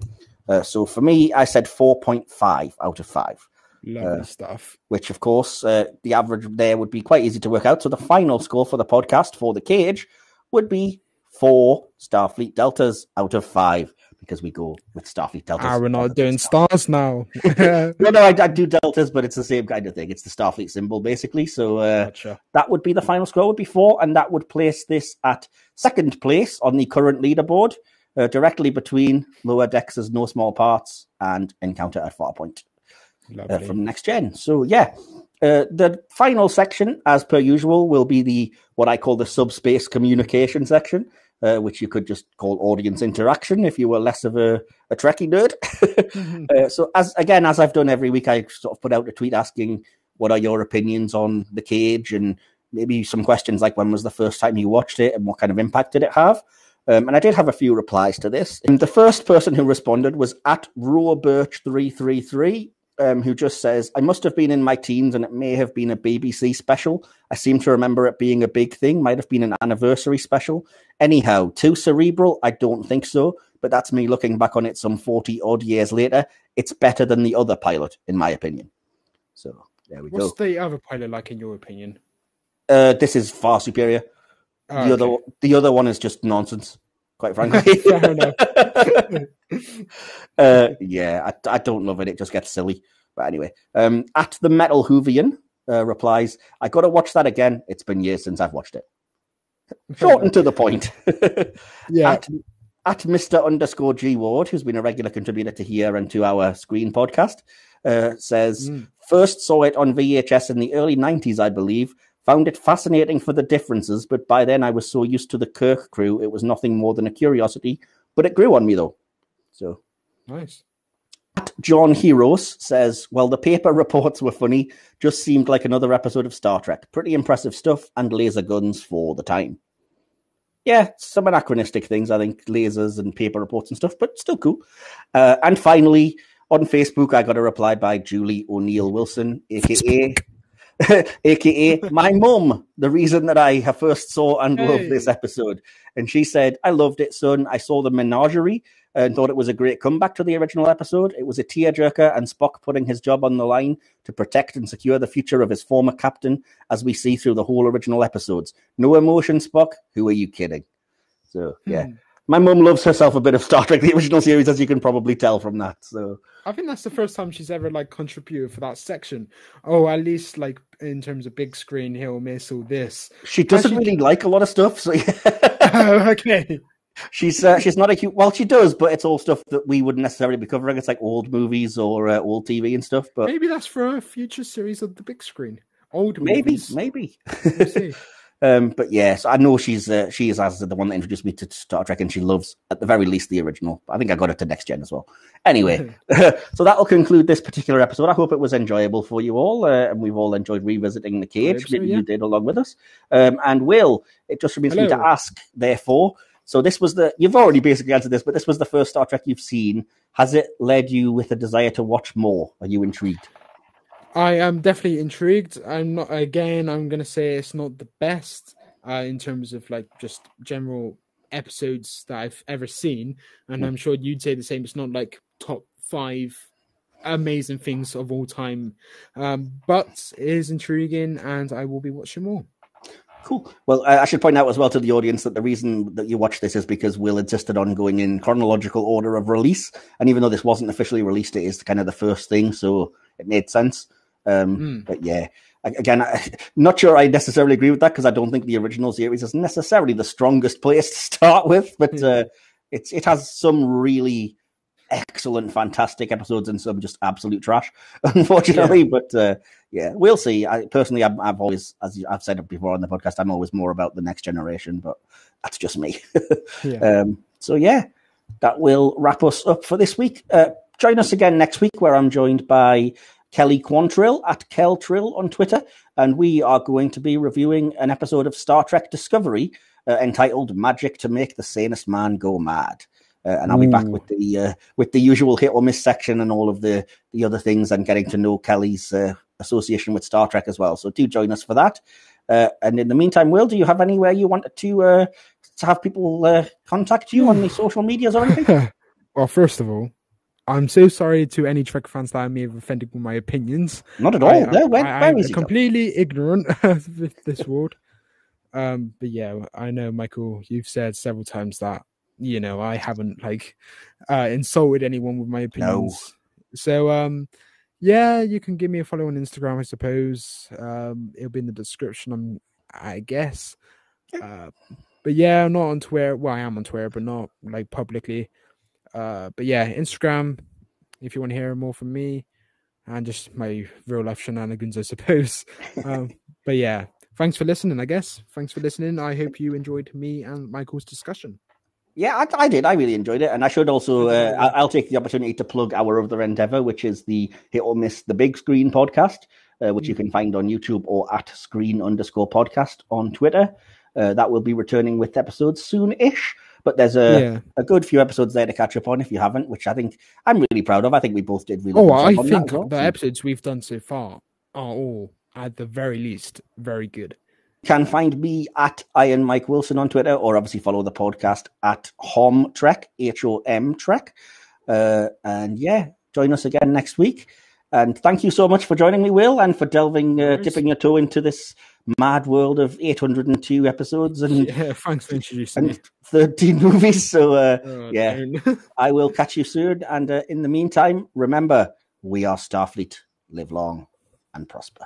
Speaker 1: So for me, I said 4.5 out of 5.
Speaker 2: Lovely stuff.
Speaker 1: Which, of course, the average there would be quite easy to work out. So the final score for the podcast for The Cage would be 4 Starfleet Deltas out of 5, because we go with Starfleet Deltas.
Speaker 2: We're not doing stars now.
Speaker 1: No, I do Deltas, but it's the same kind of thing. It's the Starfleet symbol, basically. So
Speaker 2: Gotcha.
Speaker 1: That would be the final score, would be 4, and that would place this at second place on the current leaderboard, directly between Lower Decks' No Small Parts and Encounter at Farpoint from Next Gen. So, yeah. The final section, as per usual, will be what I call the subspace communication section, which you could just call audience interaction if you were less of a Trekkie nerd. So as I've done every week, I sort of put out a tweet asking what are your opinions on The Cage, and maybe some questions like when was the first time you watched it and what kind of impact did it have. And I did have a few replies to this. And the first person who responded was at RawBirch333, who just says, I must have been in my teens and it may have been a BBC special. I seem to remember it being a big thing. Might have been an anniversary special. Anyhow, too cerebral? I don't think so. But that's me looking back on it some 40 odd years later. It's better than the other pilot, in my opinion. So there we go.
Speaker 2: What's the other pilot like, in your opinion?
Speaker 1: This is far superior. The other one is just nonsense, quite frankly.
Speaker 2: Fair enough.
Speaker 1: I don't love it. It just gets silly. But anyway, at the Metal Hoovian replies, I got to watch that again. It's been years since I've watched it. Short and to the point.
Speaker 2: Yeah.
Speaker 1: At Mr._G Ward, who's been a regular contributor to here and to our Screen podcast, says, first saw it on VHS in the early 90s, I believe. Found it fascinating for the differences, but by then I was so used to the Kirk crew, it was nothing more than a curiosity. But it grew on me, though. So
Speaker 2: nice.
Speaker 1: At John Heroes says, well, the paper reports were funny. Just seemed like another episode of Star Trek. Pretty impressive stuff and laser guns for the time. Yeah, some anachronistic things, I think, lasers and paper reports and stuff, but still cool. And finally, on Facebook, I got a reply by Julie O'Neill Wilson, a.k.a. aka my mum, the reason that I first saw and loved this episode. And she said, I loved it, son. I saw the Menagerie and thought it was a great comeback to the original episode. It was a tearjerker and Spock putting his job on the line to protect and secure the future of his former captain, as we see through the whole original episodes. No emotion, Spock. Who are you kidding? So, yeah. My mum loves herself a bit of Star Trek, the original series, as you can probably tell from that. So
Speaker 2: I think that's the first time she's ever contributed for that section. Oh, at least in terms of big screen, he'll miss all this.
Speaker 1: She doesn't really like a lot of stuff. So
Speaker 2: oh, okay.
Speaker 1: She's not a huge. Well, she does, but it's all stuff that we wouldn't necessarily be covering. It's like old movies or old TV and stuff. But
Speaker 2: maybe that's for a future series of the big screen. Old
Speaker 1: movies. Maybe. We'll see. But yes, I know she is as the one that introduced me to Star Trek, and she loves, at the very least, the original. I think I got it to Next Gen as well. Anyway, so that'll conclude this particular episode. I hope it was enjoyable for you all, and we've all enjoyed revisiting the cage. Maybe you did along with us. And Will, it just remains me to ask, therefore. So this was you've already basically answered this, but this was the first Star Trek you've seen. Has it led you with a desire to watch more? Are you intrigued?
Speaker 2: I am definitely intrigued. I'm going to say it's not the best in terms of just general episodes that I've ever seen. And I'm sure you'd say the same. It's not top 5 amazing things of all time. But it is intriguing and I will be watching more.
Speaker 1: Cool. Well, I should point out as well to the audience that the reason that you watch this is because Will insisted on going in chronological order of release. And even though this wasn't officially released, it is kind of the first thing. So it made sense. But yeah, again, I'm not sure I necessarily agree with that because I don't think the original series is necessarily the strongest place to start with, but it has some really excellent, fantastic episodes and some just absolute trash, unfortunately. Yeah. But yeah, we'll see. I've always, as I've said before on the podcast, I'm always more about the next generation, but that's just me. So yeah, that will wrap us up for this week. Join us again next week where I'm joined by Kelly Quantrill at Keltrill on Twitter, and we are going to be reviewing an episode of Star Trek Discovery entitled "Magic to Make the Sanest Man Go Mad." And I'll be back with the usual hit or miss section and all of the other things, and getting to know Kelly's association with Star Trek as well. So do join us for that. And in the meantime, Will, do you have anywhere you wanted to have people contact you on the social medias or anything?
Speaker 2: Well, first of all, I'm so sorry to any Trek fans that I may have offended with my opinions.
Speaker 1: Not at all. I'm
Speaker 2: completely ignorant of this world. But yeah, I know, Michael, you've said several times that, I haven't insulted anyone with my opinions. No. So, yeah, you can give me a follow on Instagram, I suppose. It'll be in the description, I guess. But yeah, I'm not on Twitter. Well, I am on Twitter, but not publicly. But yeah, Instagram, if you want to hear more from me, and just my real life shenanigans, I suppose. But yeah, thanks for listening, I guess. Thanks for listening. I hope you enjoyed me and Michael's discussion.
Speaker 1: Yeah, I did. I really enjoyed it. And I should also, I'll take the opportunity to plug our other endeavor, which is the Hit or Miss the Big Screen podcast. which you can find on YouTube or at screen_podcast on Twitter. That will be returning with episodes soon-ish. But there's a good few episodes there to catch up on if you haven't, which I think I'm really proud of. I think we both did really good job
Speaker 2: I
Speaker 1: on
Speaker 2: think
Speaker 1: that as well.
Speaker 2: the episodes we've done so far are all, at the very least, very good.
Speaker 1: You can find me at Iron Mike Wilson on Twitter, or obviously follow the podcast at HoM Trek, HOM Trek. And yeah, join us again next week. And thank you so much for joining me, Will, and for delving, dipping your toe into this mad world of 802 episodes and
Speaker 2: thanks for introducing me.
Speaker 1: 13 movies. So I will catch you soon. And in the meantime, remember, we are Starfleet. Live long and prosper.